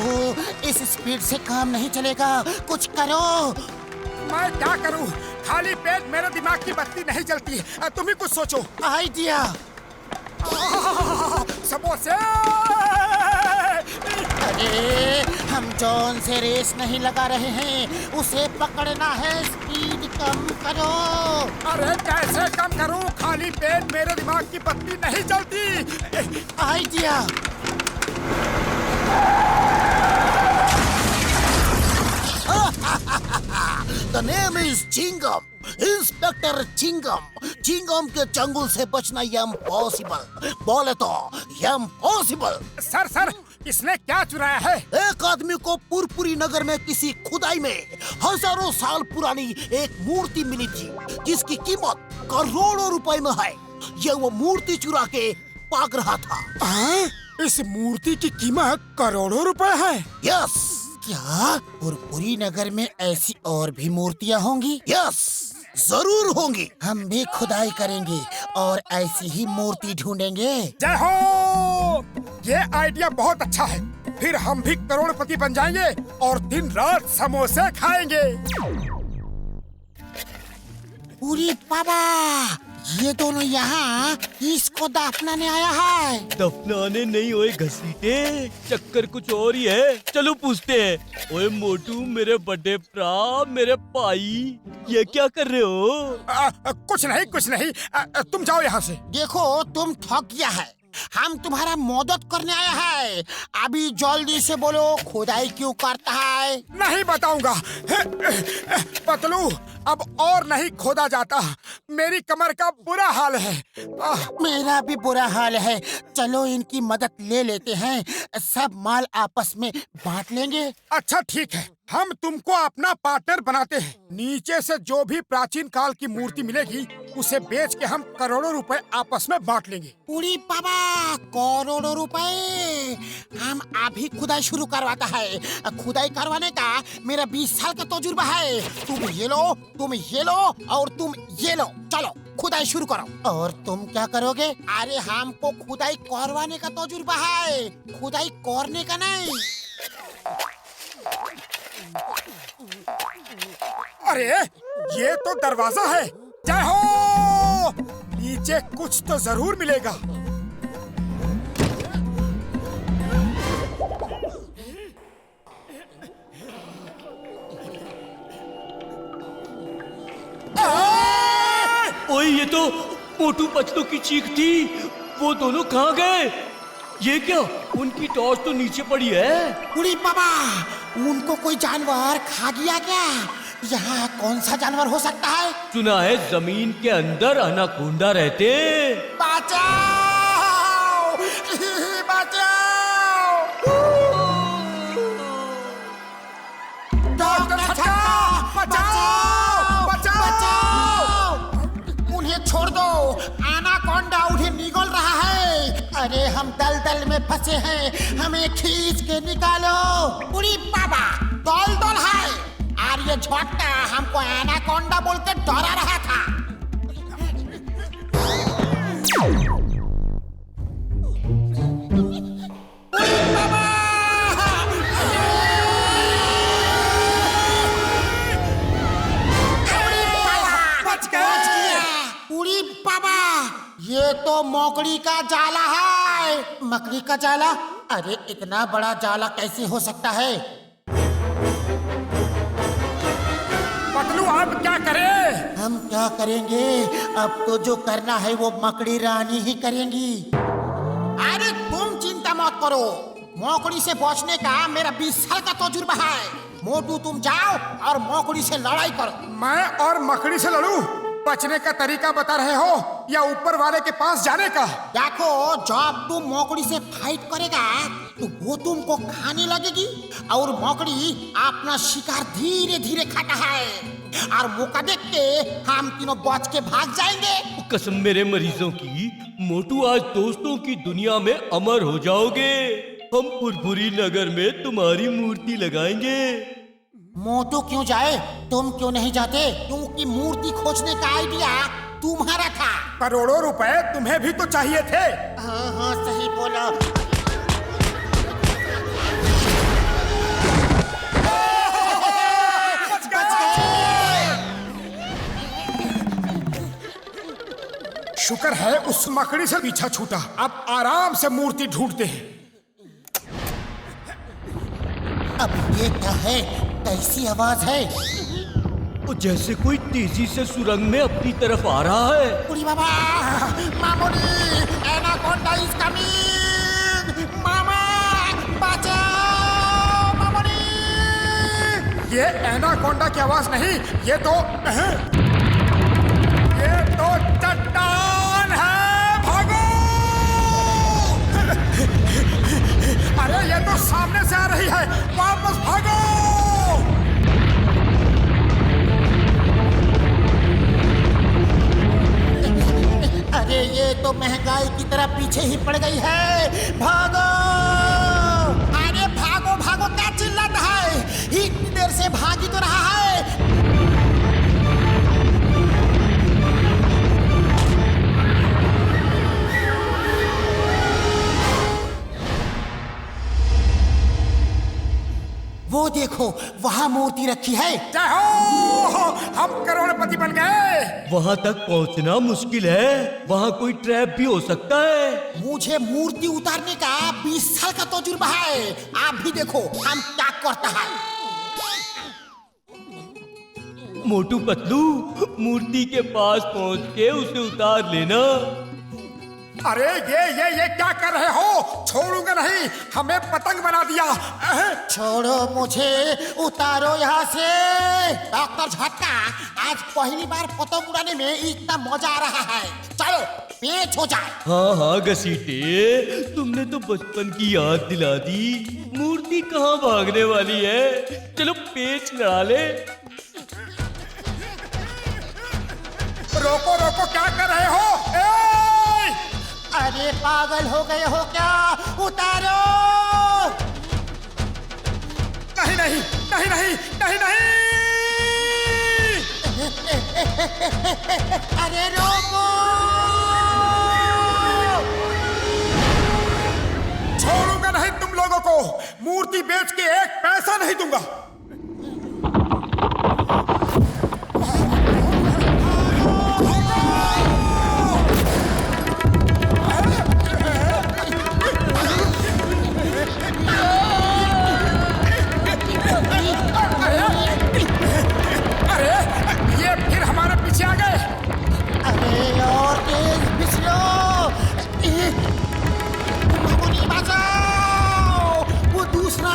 इस स्पीड से काम नहीं चलेगा, कुछ करो। मैं क्या करूं? खाली पेट मेरे दिमाग की बत्ती नहीं जलती। तुम ही कुछ सोचो। आइडिया। समोसे। अरे हम जॉन से रेस नहीं लगा रहे हैं, उसे पकड़ना है। स्पीड कम करो। अरे कैसे कम करूं? खाली पेट मेरे दिमाग की बत्ती नहीं जलती। Idea. The name is Chingum, inspector Chingum. Chingam के चंगुल से बचना इम्पॉसिबल, बोले तो इम्पॉसिबल। सर, इसने क्या चुराया है? एक आदमी को पुरपुरी नगर में किसी खुदाई में हजारों साल पुरानी एक मूर्ति मिली थी, जिसकी कीमत करोड़ों रुपए में है। ये वो मूर्ति चुरा के भाग रहा था। इस मूर्ति की कीमत करोड़ों रुपए है? यस। क्या पुरपुरी नगर में ऐसी और भी मूर्तियाँ होंगी? यस। जरूर होंगी। हम भी खुदाई करेंगे और ऐसी ही मूर्ति ढूंढेंगे। जय हो! ये आइडिया बहुत अच्छा है। फिर हम भी करोड़पति बन जाएंगे और दिन रात समोसे खाएंगे। पूरी बाबा, ये दोनों यहाँ किसको दफनाने आया है? दफनाने नहीं ओए घसीटे, चक्कर कुछ और ही है। चलो पूछते हैं। ओए मोटू, मेरे बड़े भरा, मेरे भाई, ये क्या कर रहे हो? कुछ नहीं। तुम जाओ यहाँ से। देखो, तुम ठग गया है। हम तुम्हारा मदद करने आया है। अभी जल्दी से बोलो, खुदाई क्यों करता है? नहीं बताऊंगा। पतलू, अब और नहीं खोदा जाता। मेरी कमर का बुरा हाल है। मेरा भी बुरा हाल है। चलो इनकी मदद ले लेते हैं, सब माल आपस में बांट लेंगे। अच्छा ठीक है, हम तुमको अपना पार्टनर बनाते हैं। नीचे से जो भी प्राचीन काल की मूर्ति मिलेगी उसे बेच के हम करोड़ों रुपए आपस में बांट लेंगे। पूरी बाबा, करोड़ों रुपए? हम अभी खुदाई शुरू करवाता है। खुदाई करवाने का मेरा 20 साल का तजुर्बा है। तुम ये लो और तुम ये लो। चलो खुदाई शुरू करो। और तुम क्या करोगे? अरे हमको खुदाई करवाने का तजुर्बा है, खुदाई करने का नहीं। अरे ये तो दरवाजा है। जय हो! नीचे कुछ तो जरूर मिलेगा। ओए, ये तो मोटू पतलू की चीख थी। वो दोनों कहाँ गए? ये क्या? उनकी टॉर्च तो नीचे पड़ी है। पूरी बाबा, उनको कोई जानवर खा गया क्या? यहाँ कौन सा जानवर हो सकता है? सुना है जमीन के अंदर अनाकोंडा रहते। बचाओ! बचाओ! डॉक्टर छक्का! बचाओ! उन्हें छोड़ दो, अनाकोंडा उन्हें निगल रहा है। अरे हम दलदल में फंसे हैं, हमें खींच के निकालो। पूरी बाबा, दलदल है और ये झोंटा हमको एनाकोंडा बोल के डरा रहा था। बच गया। पूरी बाबा, ये तो मकड़ी का जाला है। मकड़ी का जाला? अरे इतना बड़ा जाला कैसे हो सकता है? पतलू, आप क्या करें? हम क्या करेंगे? अब तो जो करना है वो मकड़ी रानी ही करेंगी। अरे तुम चिंता मत करो, मकड़ी से बचने का मेरा 20 साल का तजुर्बा है। मोटू, तुम जाओ और मकड़ी से लड़ाई करो। मैं और मकड़ी से लड़ूं? बचने का तरीका बता रहे हो या ऊपर वाले के पास जाने का? देखो, जब तुम मकड़ी से फाइट करेगा तो वो तुमको खाने लगेगी और मकड़ी अपना शिकार धीरे धीरे खाता है और मौका देख के हम तीनों बच के भाग जाएंगे। कसम मेरे मरीजों की, मोटू आज दोस्तों की दुनिया में अमर हो जाओगे। हम पुरपुरी नगर में तुम्हारी मूर्ति लगाएंगे। मोटू क्यों जाए? तुम क्यों नहीं जाते? क्योंकि मूर्ति खोजने का आइडिया तुम्हारा था। करोड़ों रुपए तुम्हें भी तो चाहिए थे। हाँ, सही बोला। शुक्र है उस मकड़ी से पीछा छूटा। अब आराम से मूर्ति ढूंढते हैं। अब ये क्या है? कैसी आवाज है? जैसे कोई तेजी से सुरंग में अपनी तरफ आ रहा है। पूरी बाबा, मामूली, एनाकोंडा इज कमिंग। मामा, बचाओ मामूली। ये एनाकोंडा की आवाज नहीं, ये तो चट्टान है। भागो! अरे ये तो सामने से आ रही है, वापस भागो! अरे ये तो महंगाई की तरह पीछे ही पड़ गई है। भागो! अरे भागो भागो, क्या चिल्लाता है? इतनी देर से भाग ही तो रहा है। वो देखो वहाँ मूर्ति रखी है। जय हो, हम करोड़पति बन गए। वहाँ तक पहुँचना मुश्किल है, वहाँ कोई ट्रैप भी हो सकता है। मुझे मूर्ति उतारने का 20 साल का तजुर्बा है। आप भी देखो हम क्या करता है। मोटू पतलू, मूर्ति के पास पहुँच के उसे उतार लेना। अरे ये क्या कर रहे हो? छोड़ूंगा नहीं, हमें पतंग बना दिया। छोड़ो मुझे, उतारो यहाँ से। डॉक्टर झटका, आज पहली बार पतंग उड़ाने में इतना मजा आ रहा है। चलो पेच हो जाए। हाँ घसीटे, तुमने तो बचपन की याद दिला दी। मूर्ति कहाँ भागने वाली है, चलो पेच लड़ा ले। रोको रोको, क्या कर रहे हो? अरे पागल हो गए हो क्या? उतारो। नहीं नहीं नहीं नहीं नहीं नहीं। अरे रोको। छोड़ूंगा नहीं तुम लोगों को, मूर्ति बेच के एक पैसा नहीं दूंगा।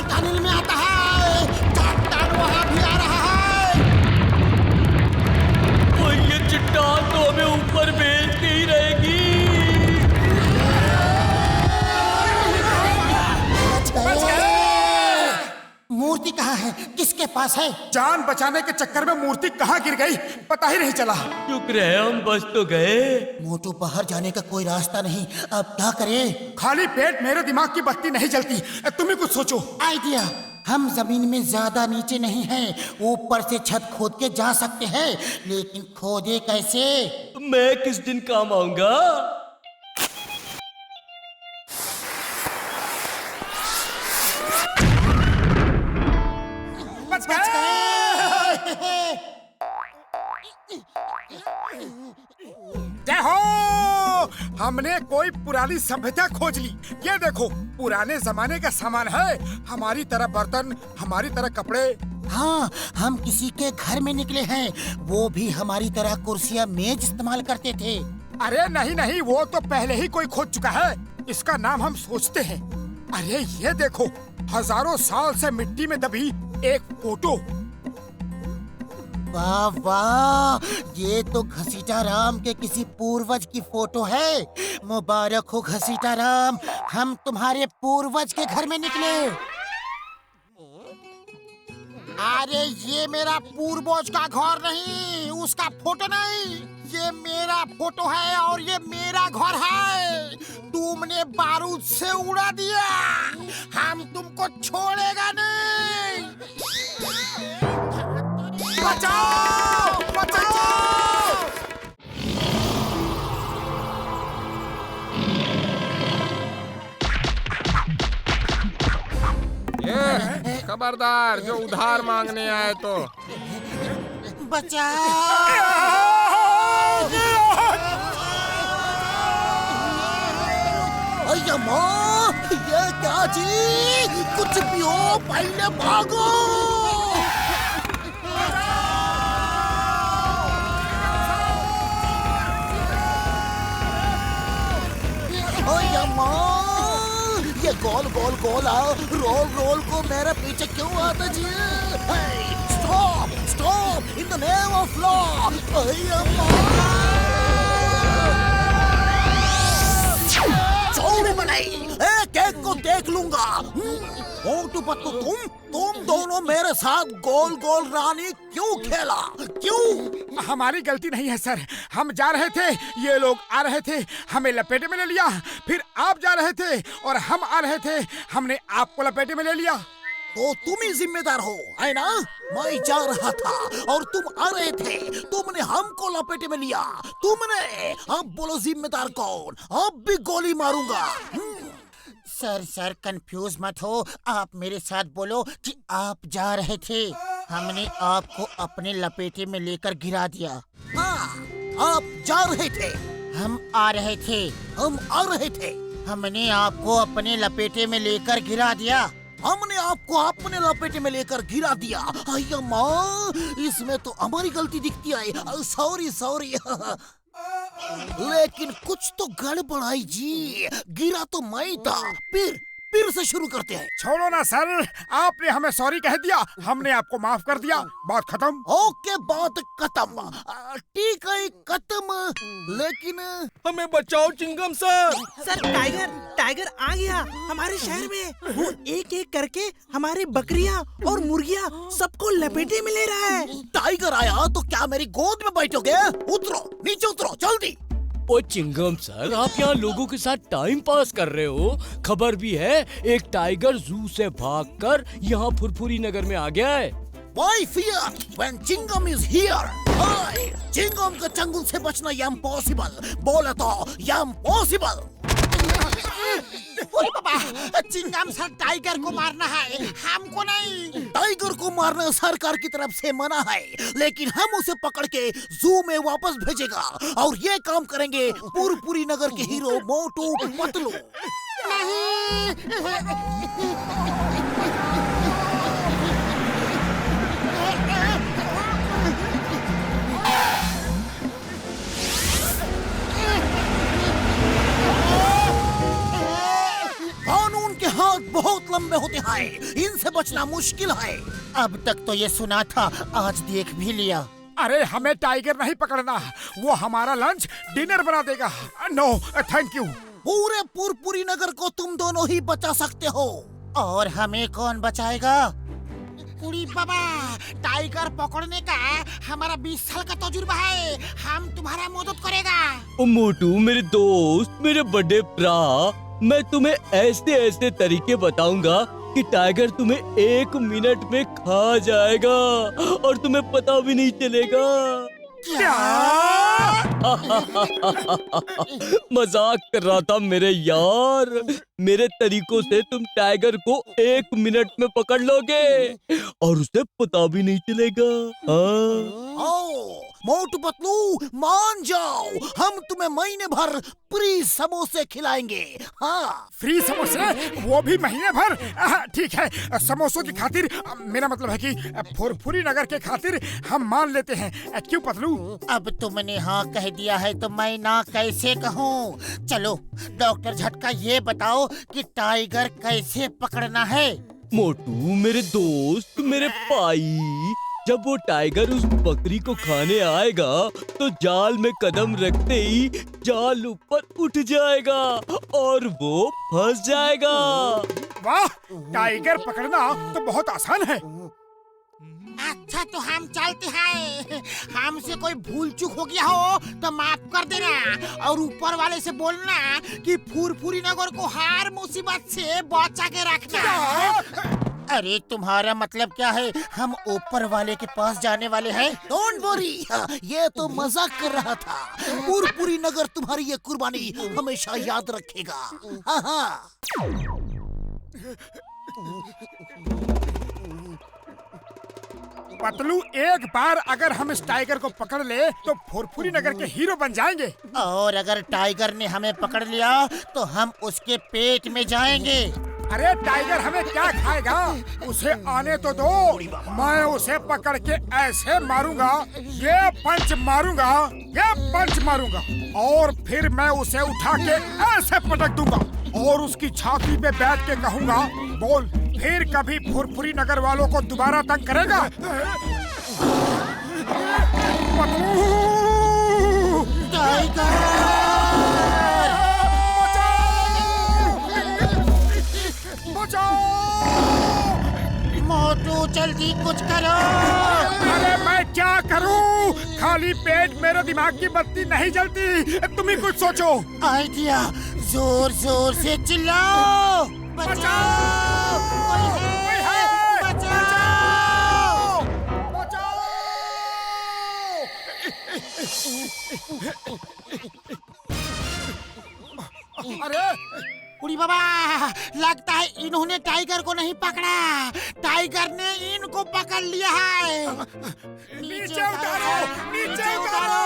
टनल में आता है, चट्टान वहाँ भी आ रहा है। और ये चट्टान तो हमें ऊपर भेज के ही रहेगी। मूर्ति कहाँ है? किसके पास है? जान बचाने के चक्कर में मूर्ति कहाँ गिर गई पता ही नहीं चला। शुक्र है हम बच तो गए। मोटू, बाहर जाने का कोई रास्ता नहीं, अब क्या करें? खाली पेट मेरे दिमाग की बत्ती नहीं जलती, तुम ही कुछ सोचो। आइडिया, हम जमीन में ज्यादा नीचे नहीं हैं, ऊपर से छत खोद के जा सकते हैं, लेकिन खोदे कैसे? मैं किस दिन काम आऊंगा? जय हो, हमने कोई पुरानी सभ्यता खोज ली। ये देखो, पुराने जमाने का सामान है, हमारी तरह बर्तन, हमारी तरह कपड़े। हाँ, हम किसी के घर में निकले हैं, वो भी हमारी तरह कुर्सियां मेज इस्तेमाल करते थे। अरे नहीं नहीं, वो तो पहले ही कोई खोज चुका है, इसका नाम हम सोचते हैं। अरे ये देखो, हजारों साल से मिट्टी में दबी एक फोटो। वाह वाह, ये तो घसीटा राम के किसी पूर्वज की फोटो है। मुबारक हो घसीटा राम, हम तुम्हारे पूर्वज के घर में निकले। अरे ये मेरा पूर्वज का घर नहीं, उसका फोटो नहीं, ये मेरा फोटो है और ये मेरा घर है। तुमने बारूद से उड़ा दिया, हम तुमको छोड़ेगा नहीं। बचाओ बचाओ। ये खबरदार, जो उधार मांगने आए तो। बचाओ। अय्या माँ, ये क्या जी? कुछ भी हो, पहले भागो। अय्या माँ, ये गोल गोल गोल आओ, रोल रोल को मेरे पीछे क्यों आता जी? Stop stop, in the name of law. अय्या माँ, चौड़ी बनाई, एक एक को देख लूंगा। मोटू पतलू, तुम दोनों मेरे साथ गोल गोल रानी क्यों खेला? क्यों? हमारी गलती नहीं है सर, हम जा रहे थे, ये लोग आ रहे थे, हमें लपेटे में ले लिया, फिर आप जा रहे थे और हम आ रहे थे, हमने आपको लपेटे में ले लिया। तो तुम ही जिम्मेदार हो, है ना? मैं जा रहा था और तुम आ रहे थे, तुमने हमको लपेटे में लिया, तुमने। अब बोलो जिम्मेदार कौन? अब भी गोली मारूंगा। सर कंफ्यूज मत हो। आप मेरे साथ बोलो कि आप जा रहे थे, हमने आपको अपने लपेटे में लेकर गिरा दिया। हाँ, आप जा रहे थे, हम आ रहे थे, हम आ रहे थे, हमने आपको अपने लपेटे में लेकर गिरा दिया, हमने आपको अपने लपेटे में लेकर गिरा दिया। अय्या, इसमें तो हमारी गलती दिखती है। सॉरी। लेकिन कुछ तो गड़बड़ाई जी, गिरा तो मैं था। फिर से शुरू करते हैं। छोड़ो ना सर, आपने हमें सॉरी कह दिया, हमने आपको माफ कर दिया, बात खत्म। ओके, बात खत्म, ठीक है, खत्म। लेकिन हमें बचाओ चिंगम सर। सर टाइगर आ गया हमारे शहर में। वो एक एक करके हमारी बकरियां और मुर्गियां सबको लपेटे में ले रहा है। टाइगर आया तो क्या मेरी गोद में बैठोगे? उतरो, नीचे उतरो, जल्दी। ओ चिंगम सर, आप यहाँ लोगों के साथ टाइम पास कर रहे हो। खबर भी है एक टाइगर जू से भागकर यहाँ फुरफुरी नगर में आ गया है। Why fear when Chingam is here? Hi, Chingam के चंगुल से बचना इम्पॉसिबल, बोला तो इम्पॉसिबल। पापा, चिंगम सर टाइगर को मारना है, हमको नहीं। टाइगर को मारना सरकार की तरफ से मना है, लेकिन हम उसे पकड़ के जू में वापस भेजेगा और ये काम करेंगे फुरफुरी नगर के हीरो मोटू पतलू। कानून के हाथ बहुत लंबे होते हैं, इनसे बचना मुश्किल है। अब तक तो ये सुना था, आज देख भी लिया। अरे हमें टाइगर नहीं पकड़ना, वो हमारा लंच डिनर बना देगा। No thank you. पूरे फुरफुरी नगर को तुम दोनों ही बचा सकते हो, और हमें कौन बचाएगा? उड़ी बाबा, टाइगर पकड़ने का हमारा 20 साल का तजुर्बा है, हम तुम्हारा मदद करेगा। ओ मोटू मेरे दोस्त, मेरे बड़े भरा, मैं तुम्हें ऐसे तरीके बताऊंगा कि टाइगर तुम्हें 1 मिनट में खा जाएगा और तुम्हें पता भी नहीं चलेगा। मजाक कर रहा था मेरे यार। मेरे तरीकों से तुम टाइगर को 1 मिनट में पकड़ लोगे और उसे पता भी नहीं चलेगा। ओ, मोटू पतलू मान जाओ, हम तुम्हें महीने भर फ्री समोसे खिलाएंगे। हाँ, फ्री समोसे, वो भी महीने भर? ठीक है, समोसों की खातिर, मेरा मतलब है कि फुरफुरी नगर के खातिर हम मान लेते हैं। क्यों पतलू? अब तुमने हाँ कह दिया है तो मैं ना कैसे कहूँ। चलो डॉक्टर झटका, ये बताओ कि टाइगर कैसे पकड़ना है? मोटू मेरे दोस्त, मेरे भाई, जब वो टाइगर उस बकरी को खाने आएगा तो जाल में कदम रखते ही जाल ऊपर उठ जाएगा और वो फंस जाएगा। वाह, टाइगर पकड़ना तो बहुत आसान है। अच्छा तो हम चलते हैं, हमसे कोई भूल चूक हो गया हो तो माफ कर देना, और ऊपर वाले से बोलना कि फुरफुरी नगर को हर मुसीबत से बचा के रखना। अरे तुम्हारा मतलब क्या है? हम ऊपर वाले के पास जाने वाले हैं? डोंट वरी, ये तो मजाक कर रहा था। फुरफुरी नगर तुम्हारी ये कुर्बानी हमेशा याद रखेगा। हाँ। पतलू, एक बार अगर हम इस टाइगर को पकड़ ले तो फुरफुरी नगर के हीरो बन जाएंगे। और अगर टाइगर ने हमें पकड़ लिया तो हम उसके पेट में जाएंगे। अरे टाइगर हमें क्या खाएगा, उसे आने तो दो। मैं उसे पकड़ के ऐसे मारूंगा, ये पंच मारूंगा, ये पंच मारूंगा, और फिर मैं उसे उठा के ऐसे पटक दूंगा और उसकी छाती पे बैठ के कहूंगा, बोल, फिर कभी फुरफुरी नगर वालों को दोबारा तंग करेगा? मोटू जल्दी कुछ करो। अरे मैं क्या करूं? खाली पेट मेरे दिमाग की बत्ती नहीं जलती, तुम ही कुछ सोचो। आइडिया, जोर जोर से चिल्लाओ। बचाओ, कोई है? बचाओ, अरे उड़ी बाबा, उन्होंने टाइगर को नहीं पकड़ा, टाइगर ने इनको पकड़ लिया है। नीचे उतारो, नीचे उतारो,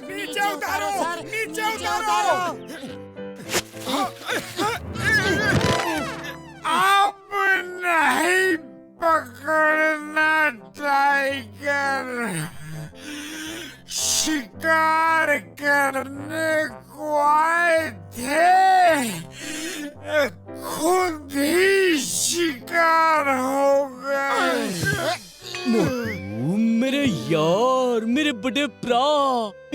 नीचे उतारो, नीचे उतारो। आप नहीं पकड़ना टाइगर, शिकार करने को आए थे, खुद ही शिकार हो गए। मोटू, मेरे यार, मेरे बड़े प्रा,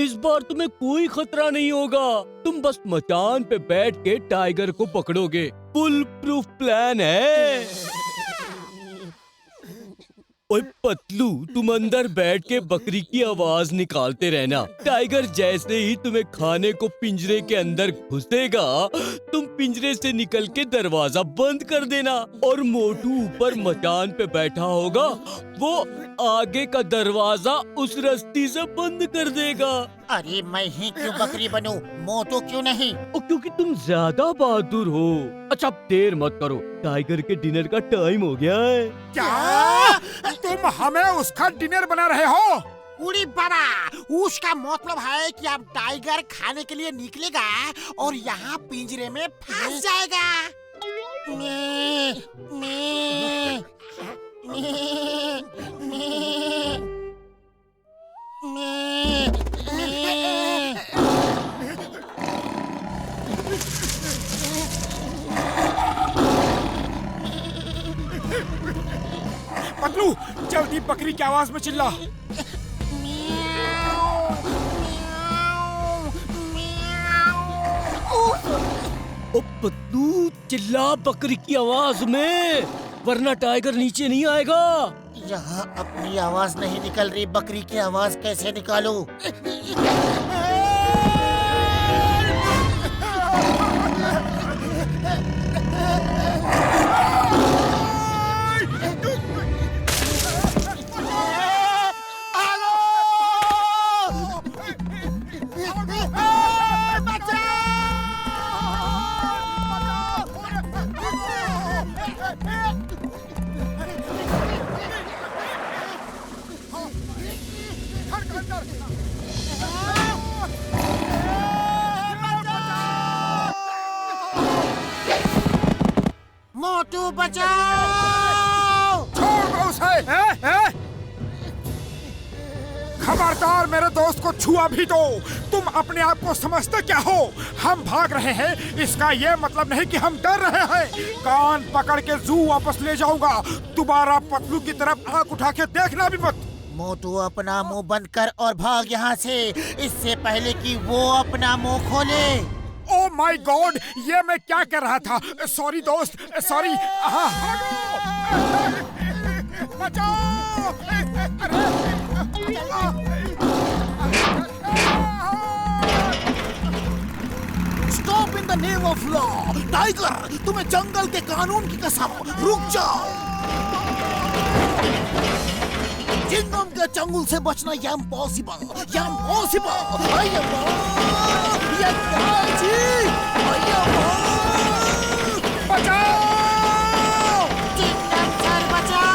इस बार तुम्हें कोई खतरा नहीं होगा। तुम बस मचान पे बैठ के टाइगर को पकड़ोगे। फुल प्रूफ प्लान है। ओए पतलू, तुम अंदर बैठ के बकरी की आवाज निकालते रहना। टाइगर जैसे ही तुम्हें खाने को पिंजरे के अंदर घुसेगा, तुम पिंजरे से निकल के दरवाजा बंद कर देना। और मोटू ऊपर मचान पे बैठा होगा, वो आगे का दरवाजा उस रस्सी से बंद कर देगा। अरे मैं ही क्यों बकरी बनूं, मोटू क्यों नहीं? क्योंकि तुम ज्यादा बहादुर हो। अच्छा अब देर मत करो, टाइगर के डिनर का टाइम हो गया है। क्या तुम हमें उसका डिनर बना रहे हो? उड़ी बाबा, उसका मतलब है कि अब टाइगर खाने के लिए निकलेगा और यहाँ पिंजरे में फंस जाएगा। मैं, मैं, मैं, मैं, मैं, पतलू, जल्दी बकरी की आवाज में चिल्ला। ओ पतलू, चिल्ला बकरी की आवाज में, वरना टाइगर नीचे नहीं आएगा। यहाँ अपनी आवाज नहीं निकल रही, बकरी की आवाज कैसे निकालूं? मोटू बचाओ! छोड़ दो उसे! खबरदार, मेरे दोस्त को छुआ भी तो। तुम अपने आप को समझते क्या हो? हम भाग रहे हैं, इसका ये मतलब नहीं कि हम डर रहे हैं। कान पकड़ के जू वापस ले जाऊंगा। दोबारा पतलू की तरफ आंख उठा के देखना भी मत। मोटू, अपना मुंह बंद कर और भाग यहाँ से, इससे पहले कि वो अपना मुंह खोले। ओ माय गॉड, ये मैं क्या कर रहा था? सॉरी दोस्त, सॉरी। बचाओ! Stop in the name of law. Tiger, तुम्हें जंगल के कानून की कसम, रुक जाओ। चिंगम के चंगुल से बचना इम्पॉसिबल, इम्पॉसिबल। बचाओ! चिंगम सर बचाओ!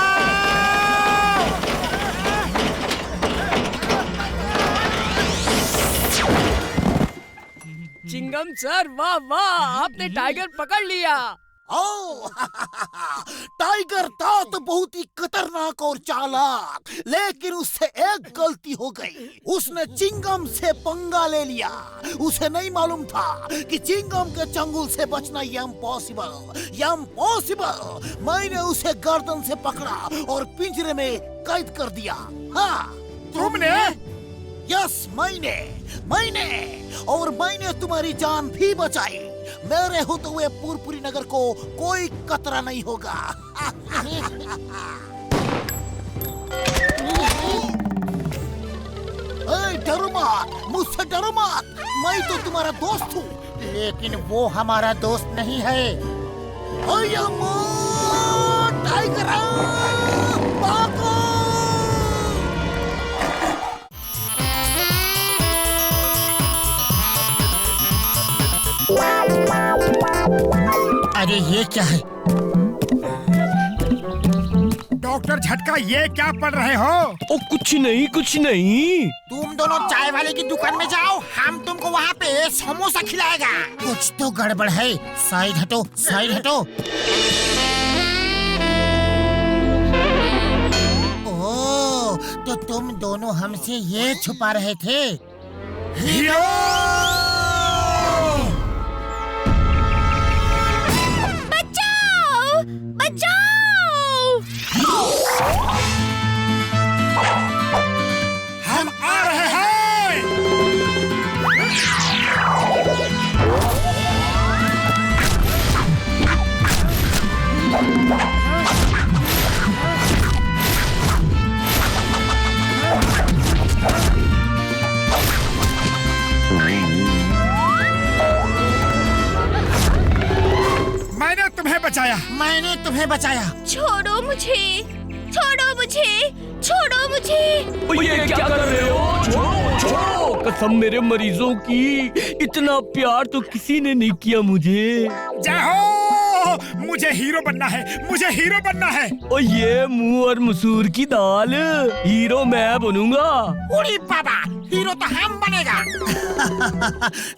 चिंगम सर, वाह वाह, आपने टाइगर पकड़ लिया। टाइगर था तो बहुत ही खतरनाक और चालाक, लेकिन उससे एक गलती हो गई। उसने चिंगम से पंगा ले लिया। उसे नहीं मालूम था कि चिंगम के चंगुल से बचना इम्पॉसिबल, इम्पॉसिबल। मैंने उसे गर्दन से पकड़ा और पिंजरे में कैद कर दिया। हाँ, तुमने? यस, मैंने और मैंने तुम्हारी जान भी बचाई। मेरे होते हुए पुरपुरी नगर को कोई खतरा नहीं होगा। डरो मत, मुझसे डरो मत। मैं तो तुम्हारा दोस्त हूँ। लेकिन वो हमारा दोस्त नहीं है। टाइगर, भागो! अरे ये क्या है? झटका ये क्या पढ़ रहे हो? ओ कुछ नहीं कुछ नहीं। तुम दोनों चाय वाले की दुकान में जाओ, हम तुमको वहाँ पे समोसा खिलाएगा। कुछ तो गड़बड़ है। साइड हटो, साइड हटो। ओह, तो तुम दोनों हमसे ये छुपा रहे थे? हीरो! बचाओ! बचाओ! हम आ रहे हैं। मैंने तुम्हें बचाया। मैंने तुम्हें बचाया। छोड़ो मुझे! छोड़ो मुझे! छोड़ो मुझे! ओ ये क्या कर रहे हो? छोड़ो छोड़ो। कसम मेरे मरीजों की, इतना प्यार तो किसी ने नहीं किया मुझे। जाओ, मुझे हीरो बनना है, मुझे हीरो बनना है। ओ ये मुंह और मसूर की दाल, हीरो मैं बनूंगा। उड़ी बाबा, हीरो तो हम बनेगा।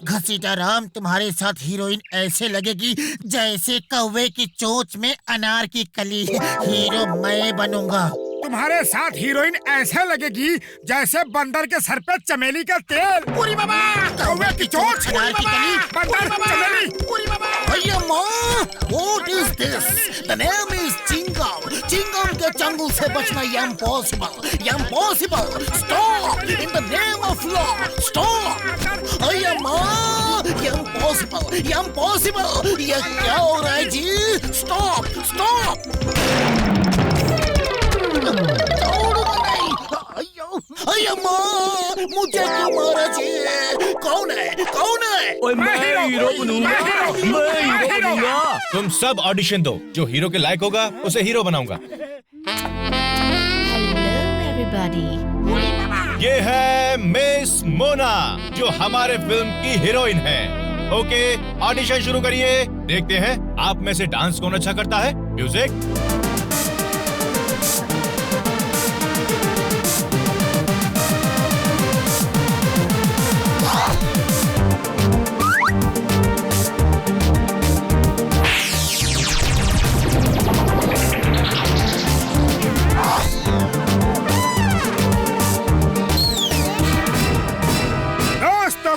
घसीटा राम, तुम्हारे साथ हीरोइन ऐसे लगेगी जैसे कौवे की चोंच में अनार की कली। हीरो मैं बनूंगा। तुम्हारे साथ हीरोइन ऐसे लगेगी जैसे बंदर के सर पे चमेली का तेल। उड़ी बाबा, कौवे की चोंच, अनार की कली, बंदर, चमेली। उड़ी बाबा। भैया माँ, what is this? The name is Chingam. Chingam के चंगुल से बचना impossible, impossible. Stop! In the name of law, stop! भैया माँ, impossible, impossible. ये क्या हो रहा है जी? Stop, stop! अय्या माँ, मुझे क्यों मारा जी? कौन है? कौन है? ओए मैं हीरो बनूंगा, मैं हीरो बनूंगा। तुम सब ऑडिशन दो, जो हीरो के लायक होगा उसे हीरो बनाऊंगा। Hello everybody. ये है मिस मोना, जो हमारे फिल्म की हीरोइन है। ओके, ऑडिशन शुरू करिए। देखते हैं आप में से डांस कौन अच्छा करता है। म्यूजिक।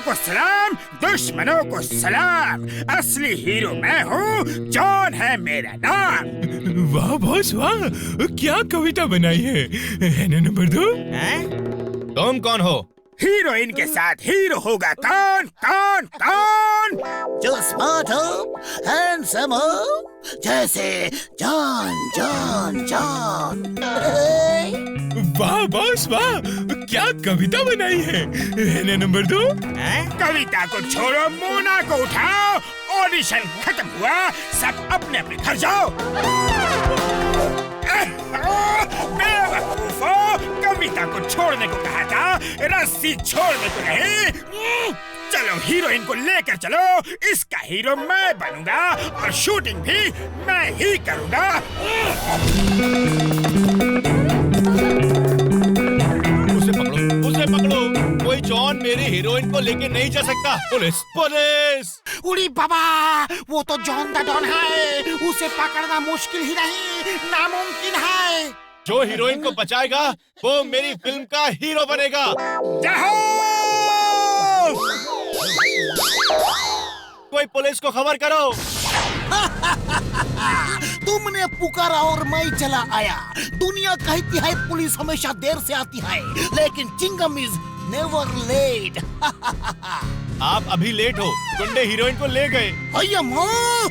को सलाम, दुश्मनों को सलाम। असली हीरो मैं हूँ, जॉन है मेरा नाम। वाह बॉस वाह, क्या कविता बनाई है ना नंबर 2? तुम कौन हो? हीरोइन के साथ हीरो होगा कौन? कौन? कौन? जो स्मार्ट हो, हैंडसम हो, जैसे जॉन जॉन जॉन। वाह बॉस वाह, क्या कविता बनाई है ना नंबर 2? कविता को छोड़ो, मोना को उठाओ। ऑडिशन खत्म हुआ, सब अपने अपने घर जाओ। बेवकूफो, कविता को छोड़ने को कहा था, रस्सी छोड़ने को नहीं। चलो हीरोइन को लेकर चलो, इसका हीरो मैं बनूंगा और शूटिंग भी मैं ही करूंगा। उसे पकड़ो, उसे पकड़ो। कोई जॉन मेरी हीरोइन को लेके नहीं जा सकता। Police, police. उड़ी बाबा, वो तो जॉन द डॉन है, उसे पकड़ना मुश्किल ही नहीं, नामुमकिन है। जो हीरोइन को बचाएगा वो मेरी फिल्म का हीरो बनेगा। कोई पुलिस को खबर करो। तुमने पुकारा और मैं चला आया। दुनिया कहती है पुलिस हमेशा देर से आती है, लेकिन चिंगम इज नेवर लेट। आप अभी लेट हो, गुंडे हीरोइन को ले गए। भैया माँ,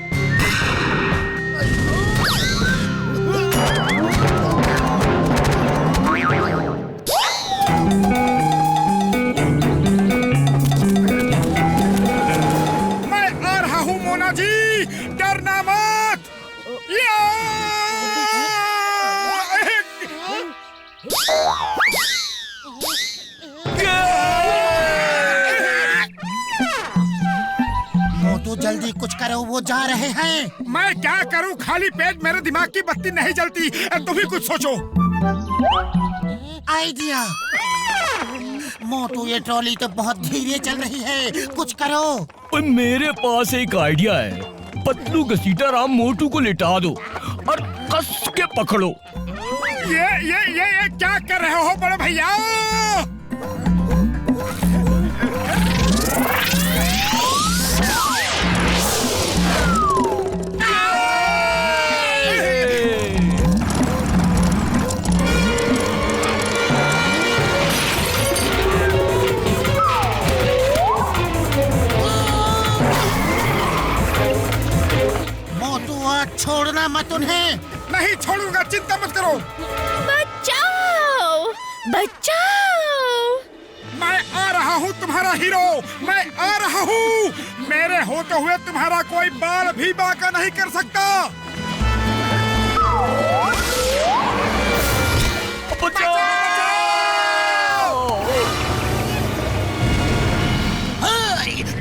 मैं आ रहा हूँ मोना जी, डरना मत। मोटू जल्दी कुछ करो, वो जा रहे हैं। मैं क्या करूँ, खाली पेट मेरे दिमाग की बत्ती नहीं जलती। तुम ही कुछ सोचो। आइडिया। मोटू, ये ट्रॉली तो बहुत धीरे चल रही है, कुछ करो। ओए, मेरे पास एक आइडिया है। पतलू घसीटा राम मोटू को लिटा दो और कस के पकड़ो। ये क्या कर रहे हो बड़े भैया? छोड़ना मत उन्हें। नहीं छोड़ूंगा, चिंता मत करो। बचाओ, बचाओ। मैं आ रहा हूँ तुम्हारा हीरो, मैं आ रहा हूँ। मेरे होते हुए तुम्हारा कोई बाल भी बांका नहीं कर सकता।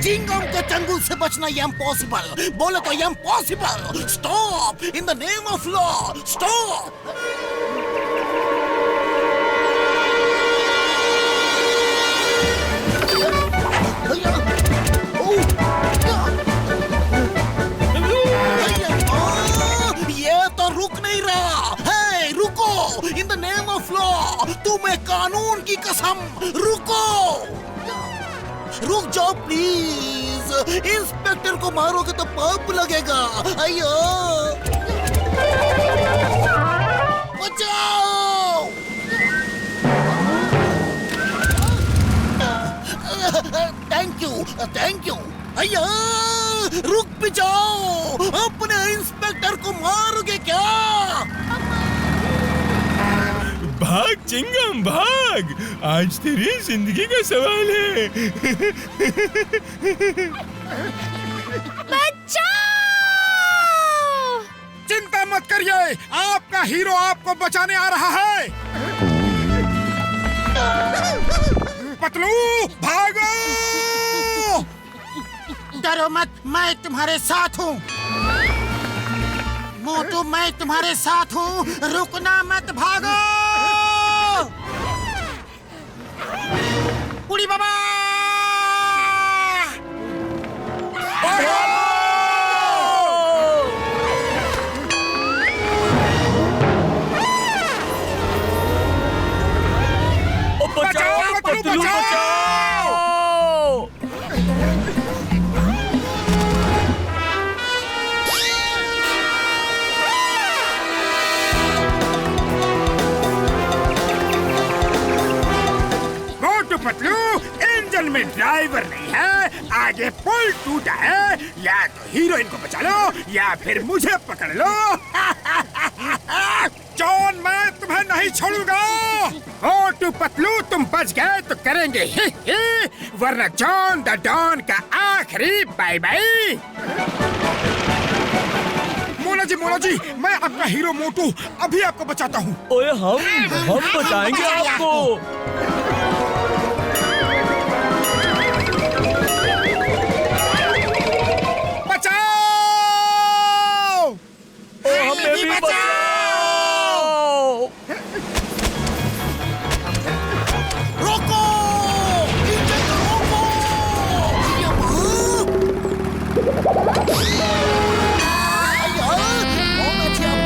चिंगम के चंगुल से बचना इम्पॉसिबल। बोले तो impossible. Stop in the name of law, stop. ये तो रुक नहीं रहा है। रुको, इन द नेम ऑफ लॉ। तुम्हें कानून की कसम, रुको, रुक जाओ प्लीज। इंस्पेक्टर को मारोगे तो पाप लगेगा। अयो, बचाओ। Thank you. अयो, रुक भी जाओ। अपने इंस्पेक्टर को मारोगे क्या? भाग चिंगम भाग, आज तेरी जिंदगी का सवाल है। बचाओ! चिंता मत करिए, आपका हीरो आपको बचाने आ रहा है। पतलू भागो! डरो मत, मैं तुम्हारे साथ हूँ। मोटू, मैं तुम्हारे साथ हूँ, रुकना मत, भागो। उड़ी बाबा! बचाओ पतलू, बचाओ! पतलू, इंजन में ड्राइवर नहीं है, आगे पुल टूटा है। या तो हीरोइन को बचा लो या फिर मुझे पकड़ लो। जॉन, मैं तुम्हें नहीं छोड़ूंगा। मोटू पतलू, तुम बच गए तो करेंगे ही ही, वरना जॉन द डॉन का आखिरी बाय बाय। मोना जी, मैं अपना हीरो मोटू अभी आपको बचाता हूँ। ओए, हम बचाएंगे आपको। हमें भी बचाओ! रोको! इंजन रोको!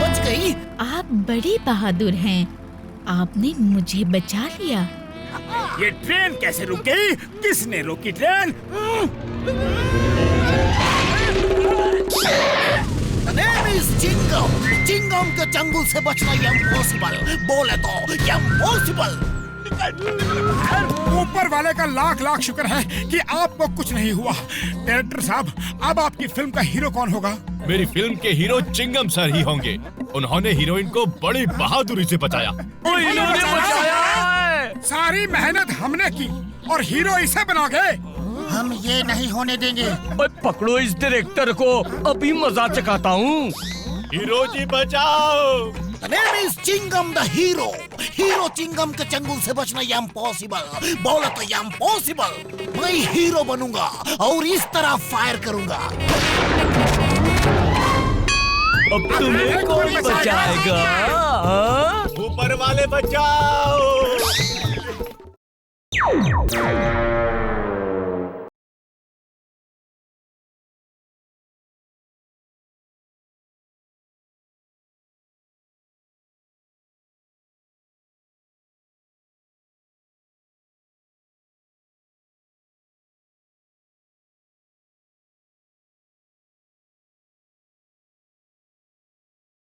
बच गई। आप बड़े बहादुर हैं, आपने मुझे बचा लिया। ये ट्रेन कैसे रुक गई? किसने रोकी ट्रेन? चिंगम के चंगुल से बचना इम्पॉसिबल। बोले तो इम्पॉसिबल। ऊपर वाले का लाख लाख शुक्र है कि आपको कुछ नहीं हुआ। डायरेक्टर साहब, अब आपकी फिल्म का हीरो कौन होगा? मेरी फिल्म के हीरो चिंगम सर ही होंगे। उन्होंने हीरोइन को बड़ी बहादुरी से बचाया। इन्होंने बचाया है। सारी मेहनत हमने की और हीरो इसे बनोगे? हम ये नहीं होने देंगे। ओए, पकड़ो इस डायरेक्टर को, अभी मजा चखाता हूँ। हीरो जी बचाओ! The name is Chingam the hero. Hero Chingam के चंगुल से बचना इम्पॉसिबल। बोला तो इम्पॉसिबल। मैं हीरो बनूंगा और इस तरह फायर करूंगा। अब तुम्हें कौन बचाएगा? ऊपर वाले बचाओ।